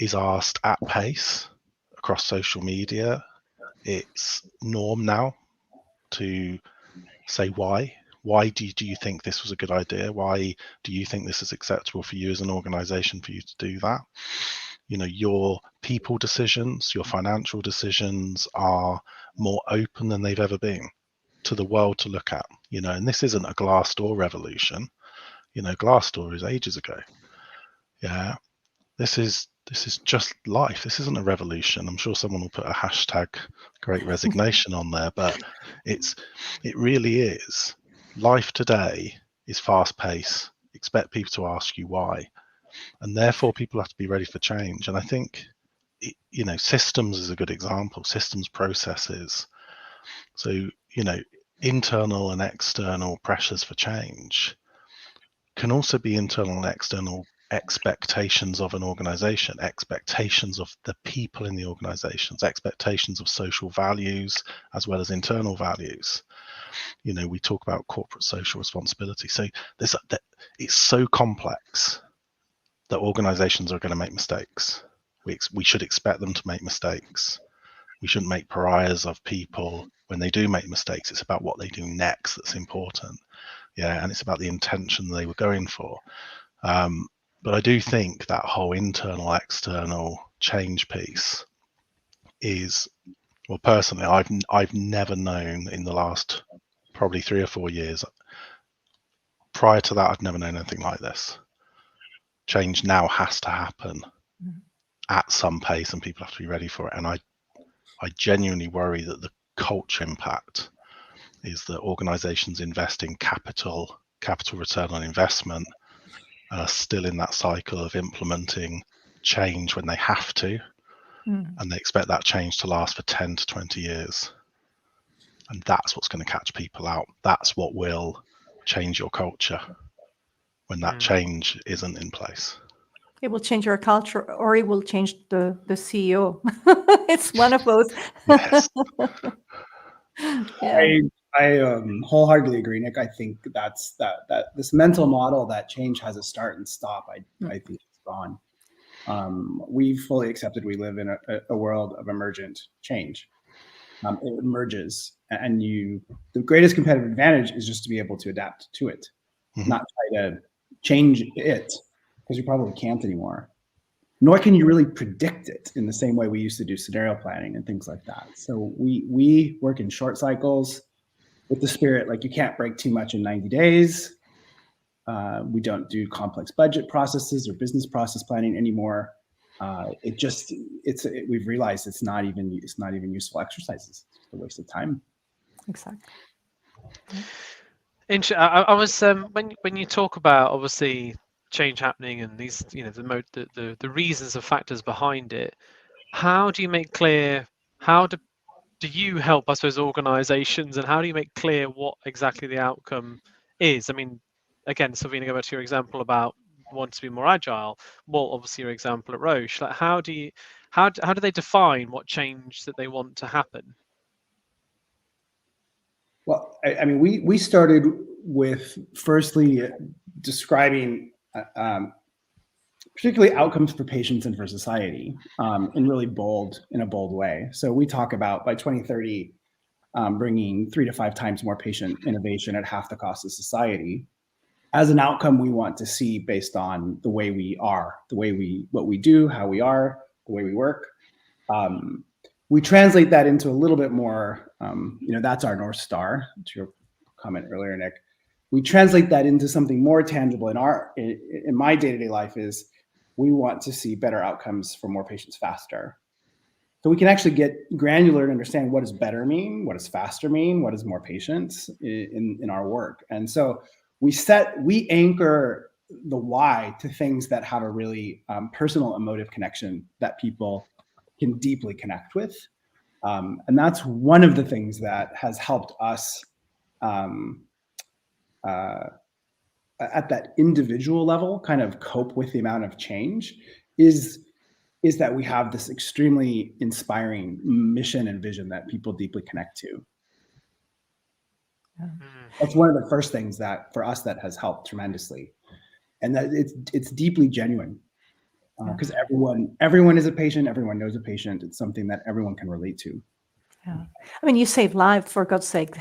is asked at pace across social media. It's norm now to say why. Why do you think this was a good idea? Why do you think this is acceptable for you as an organization for you to do that? Your people decisions, your financial decisions are more open than they've ever been to the world to look at. And this isn't a Glassdoor revolution. Glassdoor is ages ago. Yeah. This is just life. This isn't a revolution. I'm sure someone will put a hashtag Great Resignation on there, but it really is. Life today is fast paced. Expect people to ask you why, and therefore people have to be ready for change. And I think, systems is a good example. Systems, processes. So, internal and external pressures for change can also be internal and external expectations of an organization, expectations of the people in the organizations, expectations of social values as well as internal values. We talk about corporate social responsibility. So it's so complex that organizations are going to make mistakes. We should expect them to make mistakes. We shouldn't make pariahs of people when they do make mistakes. It's about what they do next that's important. Yeah, and it's about the intention they were going for. But I do think that whole internal, external change piece is, well, personally, I've never known in the last probably 3 or 4 years. Prior to that, I've never known anything like this. Change now has to happen at some pace, and people have to be ready for it. And I genuinely worry that the culture impact is that organizations invest in capital return on investment, and are still in that cycle of implementing change when they have to, and they expect that change to last for 10 to 20 years. And that's what's going to catch people out. That's what will change your culture when that change isn't in place. It will change our culture, or it will change the CEO. It's one of both. Yes. Yeah. I wholeheartedly agree, Nick. I think that's that this mental model that change has a start and stop, I think it's gone. We've fully accepted we live in a world of emergent change. It emerges, and the greatest competitive advantage is just to be able to adapt to it, not try to change it, because you probably can't anymore. Nor can you really predict it in the same way we used to do scenario planning and things like that. So we work in short cycles with the spirit, like you can't break too much in 90 days. We don't do complex budget processes or business process planning anymore. We've realized it's not even useful exercises. It's just a waste of time. Exactly. I was when you talk about obviously change happening and these the reasons and factors behind it. How do you make clear? How do you help, I suppose, organisations, and how do you make clear what exactly the outcome is? I mean, again, Silvina, go back to your example about want to be more agile. Well, obviously, your example at Roche. Like, how do they define what change that they want to happen? Well, I mean, we started with firstly describing particularly outcomes for patients and for society in a bold way. So we talk about by 2030 bringing 3 to 5 times more patient innovation at half the cost of society. As an outcome, we want to see based on the way we are, what we do, how we are, the way we work. We translate that into a little bit more, that's our North Star, to your comment earlier, Nick. We translate that into something more tangible in my day-to-day life is we want to see better outcomes for more patients faster. So we can actually get granular and understand what does better mean, what does faster mean, what does more patients in our work. And so we anchor the why to things that have a really personal emotive connection that people can deeply connect with. And that's one of the things that has helped us at that individual level kind of cope with the amount of change is that we have this extremely inspiring mission and vision that people deeply connect to. Yeah. That's one of the first things that for us that has helped tremendously, and that it's deeply genuine because everyone is a patient, everyone knows a patient. It's something that everyone can relate to. Yeah. I mean, you save lives, for God's sake.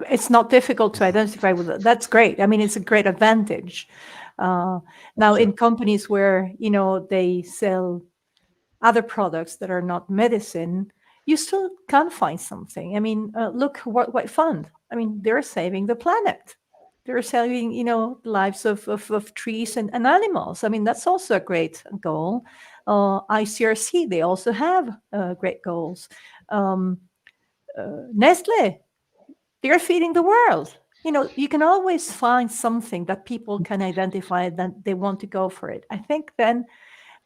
It's not difficult to identify with it. That's great. I mean, it's a great advantage. Now, in companies where, they sell other products that are not medicine, you still can find something. I mean, look, White Fund. I mean, they're saving the planet. They're saving, the lives of trees and animals. I mean, that's also a great goal. ICRC, they also have great goals. Nestle, they're feeding the world. You can always find something that people can identify that they want to go for it. I think then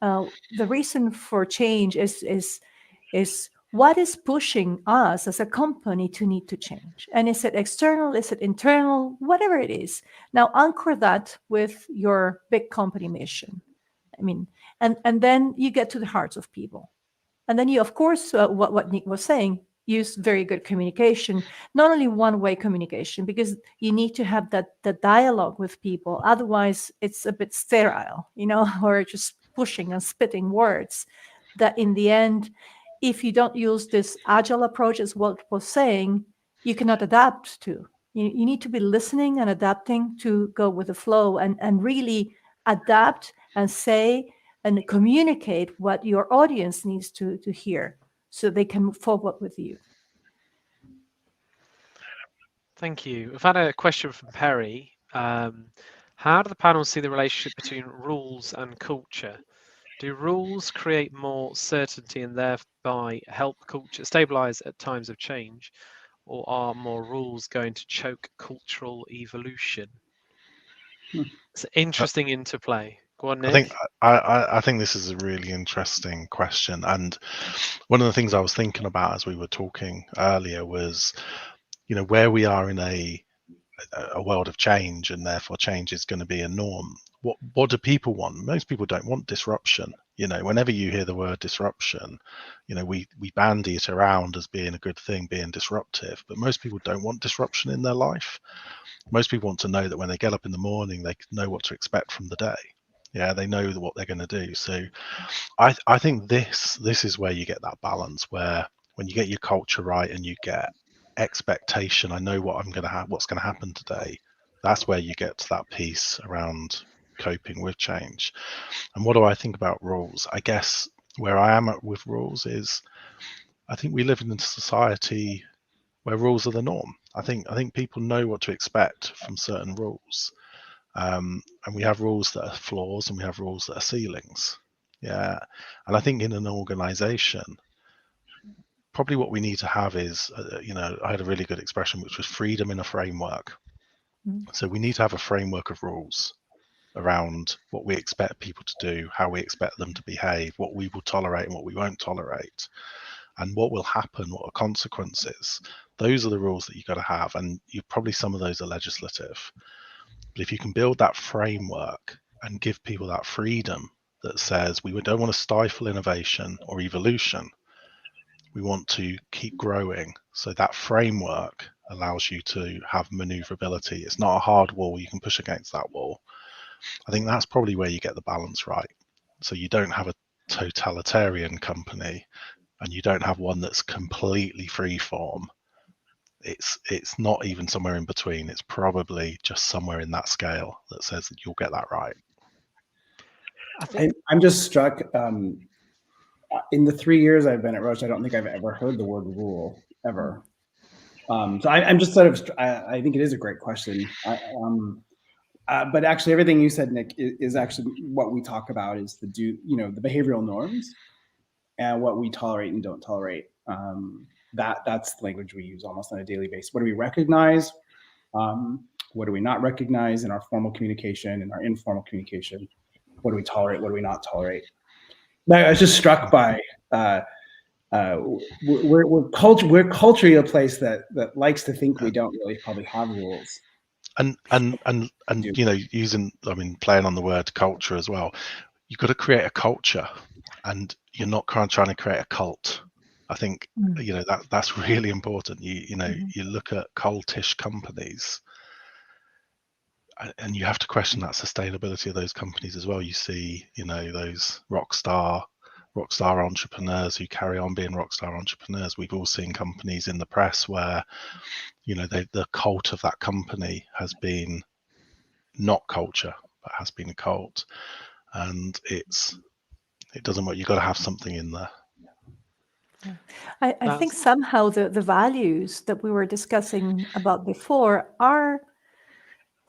the reason for change is what is pushing us as a company to need to change. And is it external? Is it internal? Whatever it is. Now anchor that with your big company mission. I mean, and then you get to the hearts of people. And then you, of course, what Nick was saying, use very good communication, not only one-way communication, because you need to have that dialogue with people. Otherwise, it's a bit sterile, or just pushing and spitting words that in the end, if you don't use this agile approach, as Walt was saying, you cannot adapt to. You need to be listening and adapting to go with the flow and really adapt and say and communicate what your audience needs to hear so they can move forward with you. Thank you. We've had a question from Perry. How do the panel see the relationship between rules and culture? Do rules create more certainty and thereby help culture stabilize at times of change, or are more rules going to choke cultural evolution? It's an interesting interplay. Go on, Nick. I think this is a really interesting question, and one of the things I was thinking about as we were talking earlier was, where we are in a world of change, and therefore change is going to be a norm. What do people want? Most people don't want disruption. Whenever you hear the word disruption, we bandy it around as being a good thing, being disruptive, but most people don't want disruption in their life. Most people want to know that when they get up in the morning, they know what to expect from the day. Yeah, they know what they're going to do. So I think this is where you get that balance, where when you get your culture right and you get expectation, I know what I'm going to have, what's going to happen today. That's where you get to that piece around coping with change. And what do I think about rules? I guess where I am at with rules is I think we live in a society where rules are the norm. I think people know what to expect from certain rules. And we have rules that are floors and we have rules that are ceilings. Yeah. And I think in an organization, probably what we need to have is, I had a really good expression, which was freedom in a framework. So we need to have a framework of rules around what we expect people to do, how we expect them to behave, what we will tolerate and what we won't tolerate, and what will happen, what are consequences. Those are the rules that you've got to have, and probably some of those are legislative. But if you can build that framework and give people that freedom that says we don't want to stifle innovation or evolution, we want to keep growing. So that framework allows you to have maneuverability. It's not a hard wall, you can push against that wall. I think that's probably where you get the balance right. So you don't have a totalitarian company and you don't have one that's completely free form. It's not even somewhere in between. It's probably just somewhere in that scale that says that you'll get that right. I'm just struck. In the 3 years I've been at Roche, I don't think I've ever heard the word rule ever. So I'm just sort of. I think it is a great question. But actually, everything you said, Nick, is actually what we talk about is the behavioral norms and what we tolerate and don't tolerate. That's the language we use almost on a daily basis. What do we recognize? What do we not recognize in our formal communication and our informal communication? What do we tolerate? What do we not tolerate? I was just struck by we're culturally a place that likes to think we don't really probably have rules. And playing on the word culture as well, you've got to create a culture, and you're not trying to create a cult. I think that's really important. You look at cultish companies, and you have to question that sustainability of those companies as well. You see, those rock star entrepreneurs who carry on being rock star entrepreneurs. We've all seen companies in the press where the cult of that company has been not culture, but has been a cult, and it doesn't work. You've got to have something in there. I think somehow the values that we were discussing about before are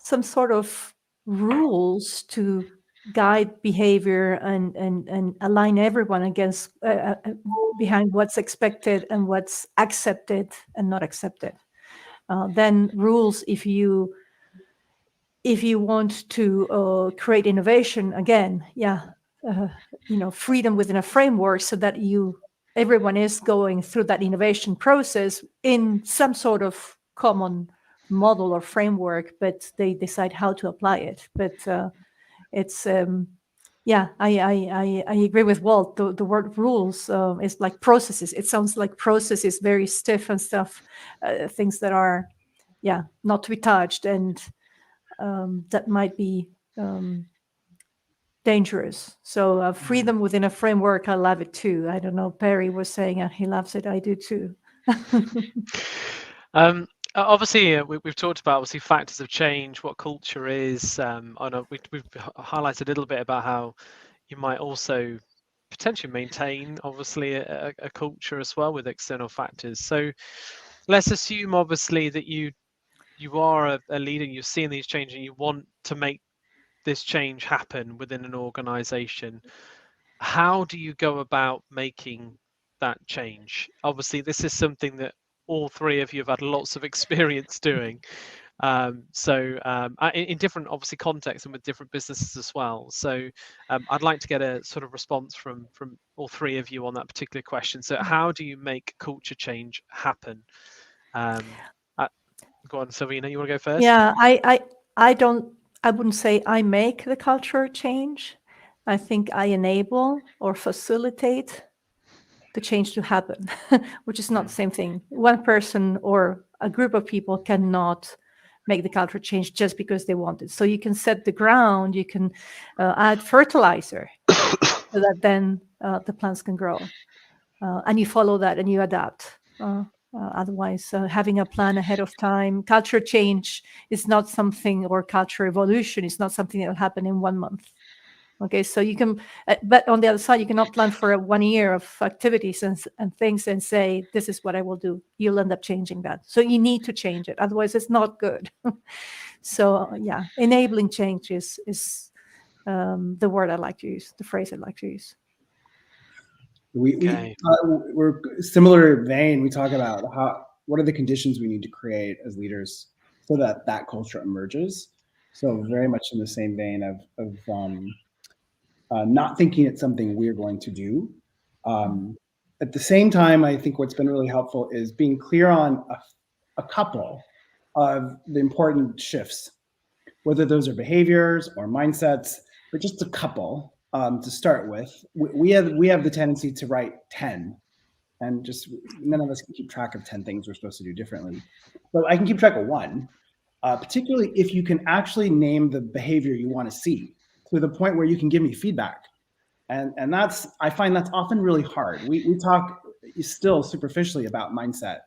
some sort of rules to guide behavior and align everyone against behind what's expected and what's accepted and not accepted. Then rules, if you want to create innovation, again, freedom within a framework so that everyone is going through that innovation process in some sort of common model or framework, but they decide how to apply it. But it's I agree with Walt. The word rules is like processes. It sounds like processes, very stiff and stuff, things that are not to be touched, and that might be dangerous. So freedom within a framework, I love it too. I don't know, Perry was saying he loves it. I do too. Obviously, we've talked about factors of change, what culture is. We've highlighted a little bit about how you might also potentially maintain, obviously, a culture as well with external factors. So let's assume, obviously, that you are a leader, you're seeing these changes, and you want to make this change happen within an organization. How do you go about making that change? Obviously, this is something that all three of you have had lots of experience doing. In different, obviously, contexts and with different businesses as well. So I'd like to get a sort of response from all three of you on that particular question. So how do you make culture change happen? Go on, Silvina, you want to go first? Yeah, I wouldn't say I make the culture change. I think I enable or facilitate the change to happen, which is not the same thing. One person or a group of people cannot make the culture change just because they want it. So you can set the ground, you can add fertilizer so that then the plants can grow. And you follow that and you adapt. Otherwise, having a plan ahead of time, culture change is not something, or culture evolution is not something that will happen in 1 month. Okay, so you can, but on the other side, you cannot plan for 1 year of activities and things and say, this is what I will do. You'll end up changing that. So you need to change it. Otherwise, it's not good. So enabling change is the word I like to use, the phrase I like to use. We're similar vein. We talk about what are the conditions we need to create as leaders so that that culture emerges. So very much in the same vein of not thinking it's something we're going to do. At the same time, I think what's been really helpful is being clear on a couple of the important shifts, whether those are behaviors or mindsets, but just a couple to start with. We have the tendency to write 10, and just none of us can keep track of 10 things we're supposed to do differently. But I can keep track of one, particularly if you can actually name the behavior you want to see to the point where you can give me feedback. And that's, I find that's often really hard. We talk still superficially about mindset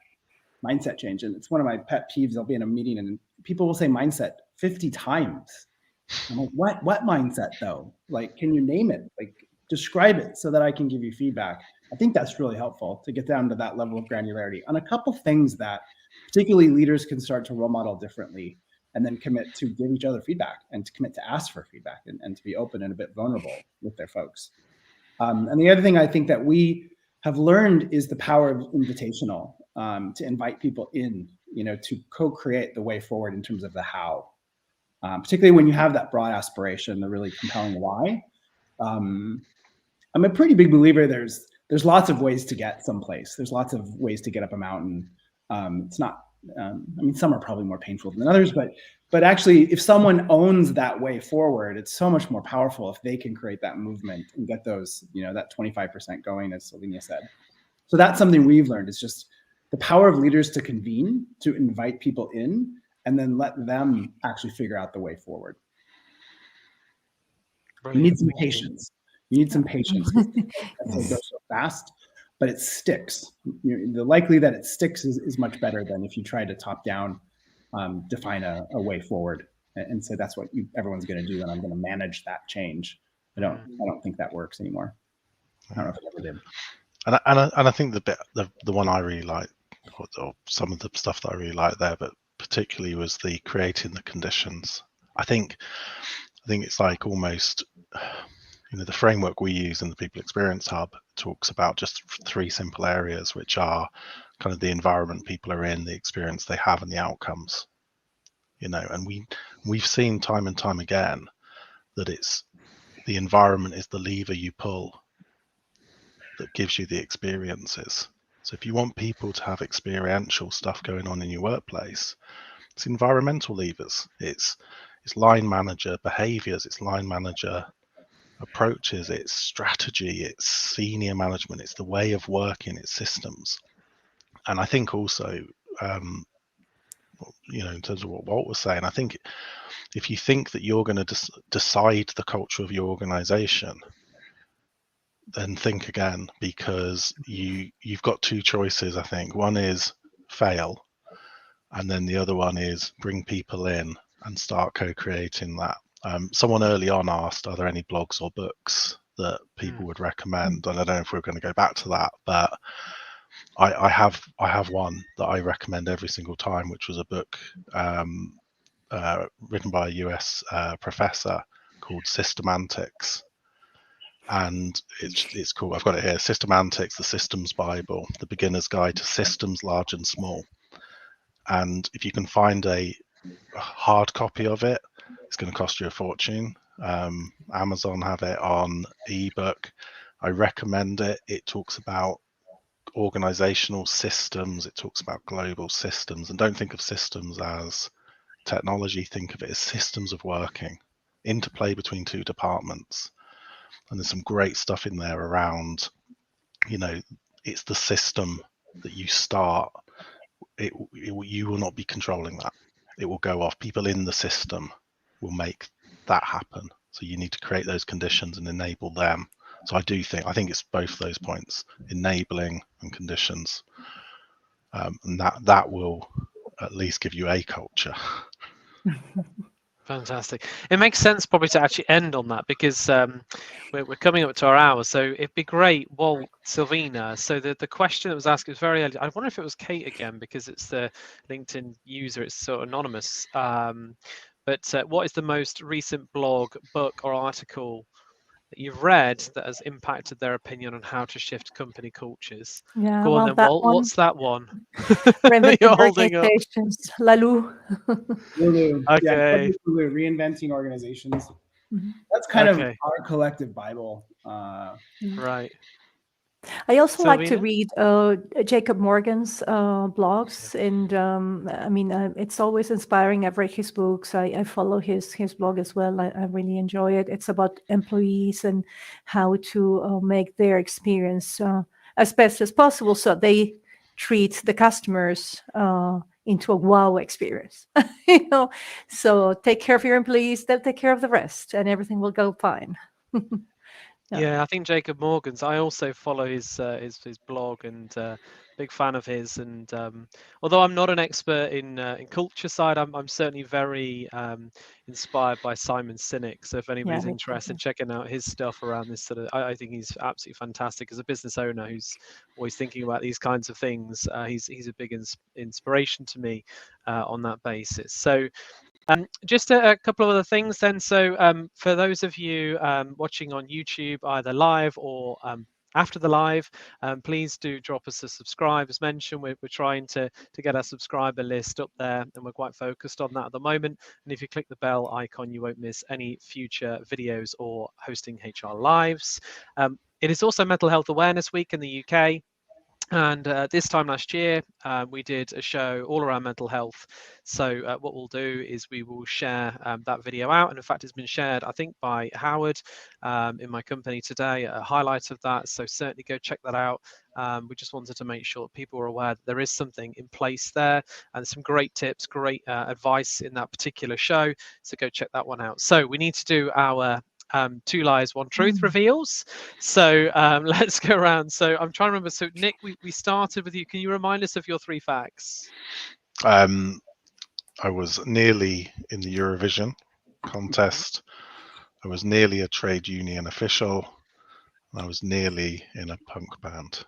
change. And it's one of my pet peeves. I'll be in a meeting and people will say mindset 50 times. I'm like, what mindset though? Like, can you name it? Like, describe it so that I can give you feedback. I think that's really helpful to get down to that level of granularity on a couple things that particularly leaders can start to role model differently, and then commit to give each other feedback and to commit to ask for feedback and to be open and a bit vulnerable with their folks. And the other thing I think that we have learned is the power of invitational, to invite people in, to co-create the way forward in terms of the how. Particularly when you have that broad aspiration, the really compelling why. I'm a pretty big believer there's lots of ways to get someplace. There's lots of ways to get up a mountain. It's not, some are probably more painful than others, but actually if someone owns that way forward, it's so much more powerful if they can create that movement and get those, that 25% going, as Sylvina said. So that's something we've learned. It's just the power of leaders to convene, to invite people in, and then let them actually figure out the way forward. Brilliant. You need some patience. You need some patience. It goes so fast, but it sticks. The likely that it sticks is much better than if you try to top down define a way forward and say that's what everyone's going to do, and I'm going to manage that change. I don't think that works anymore. I don't know if it ever did. And I think the one I really like, or some of the stuff that I really like there, but particularly was the creating the conditions. I think it's like almost, the framework we use in the People Experience Hub talks about just 3 simple areas, which are kind of the environment people are in, the experience they have, and the outcomes. And we've seen time and time again that it's the environment is the lever you pull that gives you the experiences. So if you want people to have experiential stuff going on in your workplace, it's environmental levers. It's line manager behaviors, it's line manager approaches, it's strategy, it's senior management, it's the way of working, it's systems. And I think also, in terms of what Walt was saying, I think if you think that you're going to decide the culture of your organization, then think again, because you've got 2 choices. I think one is fail, and then the other one is bring people in and start co-creating that. Someone early on asked, are there any blogs or books that people would recommend? And I don't know if we're going to go back to that, but I have one that I recommend every single time, which was a book written by a US professor called Systemantics. And it's cool. I've got it here. Systemantics, the Systems Bible, the Beginner's Guide to Systems Large and Small. And if you can find a hard copy of it, it's going to cost you a fortune. Amazon have it on ebook. I recommend it. It talks about organizational systems. It talks about global systems. And don't think of systems as technology. Think of it as systems of working, interplay between 2 departments. And there's some great stuff in there around, it's the system that you start. You will not be controlling that. It will go off. People in the system will make that happen. So you need to create those conditions and enable them. So I think it's both those points, enabling and conditions. And that will at least give you a culture. Fantastic. It makes sense probably to actually end on that, because we're coming up to our hour. So it'd be great, Walt, Sylvina. So the question that was asked was very early. I wonder if it was Kate again, because it's the LinkedIn user. It's sort of anonymous. But what is the most recent blog, book, or article that you've read that has impacted their opinion on how to shift company cultures? Yeah, Go on well, then, that Walt. one, What's that one that reinventing you're holding up? organizations, Lalu. Lulu. Yeah, Okay. Lulu, reinventing organizations. Mhm. That's kind of Okay. our collective Bible. Right. I also like to Sylvina? read Jacob Morgan's blogs, and I mean, it's always inspiring. I've read his books. I follow his blog as well. I really enjoy it. It's about employees and how to make their experience as best as possible, so they treat the customers into a wow experience. You know, so take care of your employees, they'll take care of the rest, and everything will go fine. Yeah, I think Jacob Morgan's. I also follow his blog and big fan of his. And although I'm not an expert in culture side, I'm certainly very inspired by Simon Sinek. So if anybody's Me interested in too. checking out his stuff around this sort of, I think he's absolutely fantastic as a business owner who's always thinking about these kinds of things. He's a big inspiration to me on that basis. So. Just a couple of other things then. So for those of you watching on YouTube, either live or after the live, please do drop us a subscribe. As mentioned, we're trying to get our subscriber list up there, and we're quite focused on that at the moment. And if you click the bell icon, you won't miss any future videos or hosting HR lives. It is also Mental Health Awareness Week in the UK. And this time last year, we did a show all around mental health. So what we'll do is we will share that video out. And in fact, it's been shared, I think, by Howard in my company today, a highlight of that. So certainly go check that out. We just wanted to make sure people are aware that there is something in place there and some great tips, great advice in that particular show. So go check that one out. So we need to do our 2 lies, 1 truth reveals. So let's go around. So I'm trying to remember. So Nick, we started with you. Can you remind us of your 3 facts? I was nearly in the Eurovision contest. I was nearly a trade union official. And I was nearly in a punk band.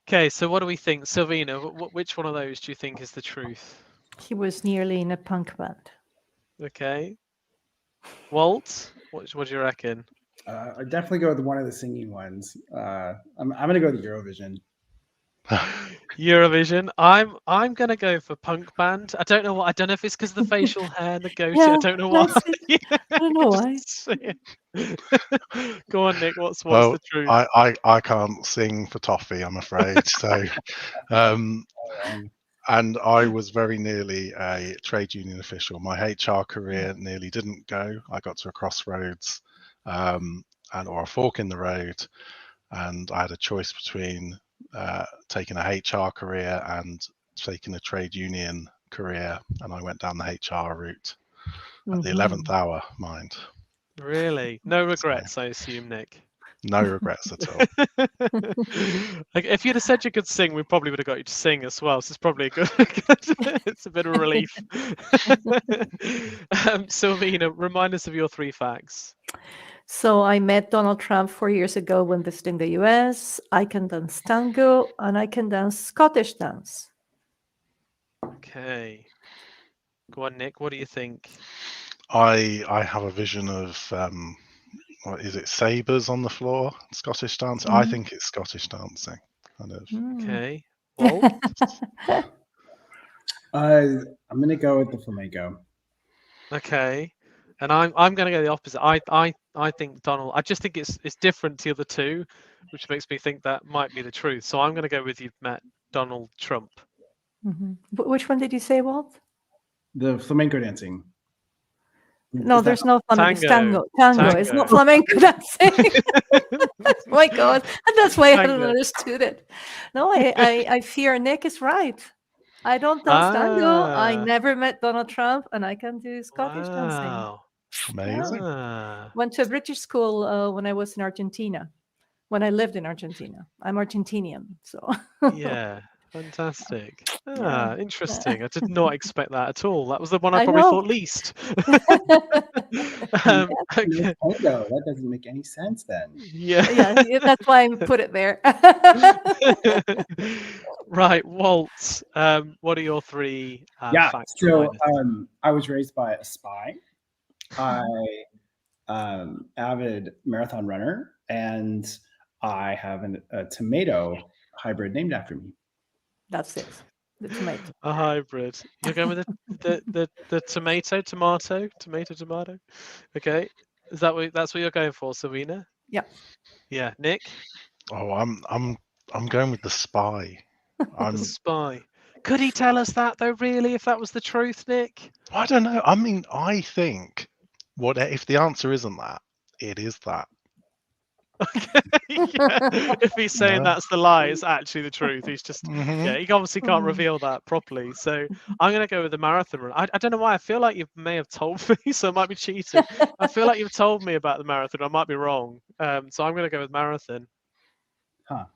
Okay, so what do we think? Sylvina, which one of those do you think is the truth? He was nearly in a punk band. Okay. Walt, what do you reckon? I definitely go with one of the singing ones. I'm going to go with Eurovision. Eurovision. I'm gonna go for punk band. I don't know what. I don't know if it's because of the facial hair and the goatee. Yeah, I don't know why. I don't know why. Go on, Nick. What's Well, the truth? I can't sing for toffee, I'm afraid. So, and I was very nearly a trade union official. My HR career nearly didn't go. I got to a crossroads, or a fork in the road, and I had a choice between taking a HR career and taking a trade union career, and I went down the HR route at the 11th hour, mind. Really? No regrets, I assume, Nick. No regrets at all. If you'd have said you could sing, we probably would have got you to sing as well. So it's probably a good it's a bit of a relief. Sylvina, remind us of your 3 facts. So I met Donald Trump 4 years ago when visiting the US. I can dance tango and I can dance Scottish dance. Okay. Go on, Nick. What do you think? I have a vision of what is it, sabres on the floor, Scottish dancing. I think it's Scottish dancing, kind of. Okay. Walt? I'm going to go with the flamenco. Okay. And I'm going to go the opposite. I think Donald. I just think it's different to the other 2, which makes me think that might be the truth. So I'm going to go with you've met Donald Trump. Which one did you say, Walt? The flamenco dancing. No, there's no flamenco. Tango. Tango. It's not flamenco dancing. My God, and that's why I hadn't understood it. No, I fear Nick is right. I don't dance tango. I never met Donald Trump, and I can do Scottish dancing. Amazing. Went to a British school when I was in Argentina. When I lived in Argentina, I'm Argentinian, so. Yeah, fantastic. Interesting. I did not expect that at all. That was the one I probably thought least. Okay. That doesn't make any sense then. Yeah, that's why I put it there. Right, Walt. What are your 3 facts? So I was raised by a spy. I avid marathon runner, and I have a tomato hybrid named after me. That's it. The tomato. A hybrid. You're going with the tomato. Okay. Is that's what you're going for, Savina? Yeah. Yeah. Nick? Oh, I'm going with the spy. The spy. Could he tell us that though, really, if that was the truth, Nick? I don't know. I mean, I think what if the answer isn't that, it is that. Okay. Yeah. If he's saying Yeah. that's the lie, it's actually the truth. He's just Mhm. yeah, he obviously can't reveal that properly. So I'm gonna go with the marathon run. I don't know why. I feel like you may have told me, so I might be cheating. I feel like you've told me about the marathon. I might be wrong. So I'm gonna go with marathon. Huh.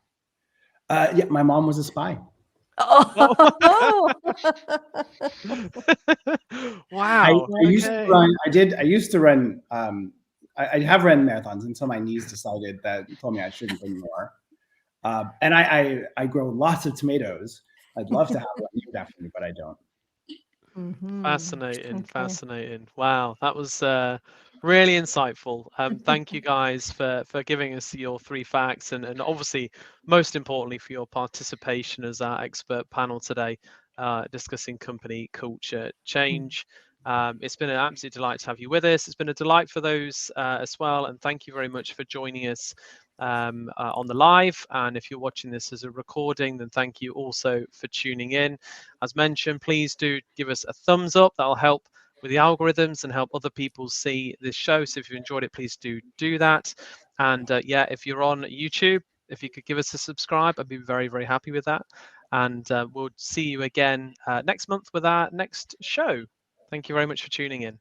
Yeah, my mom was a spy. Oh. Wow. I used to run. I used to run. I have run marathons until my knees decided that told me I shouldn't anymore. And I grow lots of tomatoes. I'd love to have one named after me, but I don't. Fascinating, Okay. fascinating. Wow, that was really insightful. Thank you guys for giving us your 3 facts and obviously, most importantly, for your participation as our expert panel today, discussing company culture change. It's been an absolute delight to have you with us. It's been a delight for those as well, and thank you very much for joining us on the live. And if you're watching this as a recording, then thank you also for tuning in. As mentioned, please do give us a thumbs up. That'll help with the algorithms and help other people see this show. So if you enjoyed it, please do that. And yeah, if you're on YouTube, if you could give us a subscribe, I'd be very, very happy with that. And we'll see you again next month with our next show. Thank you very much for tuning in.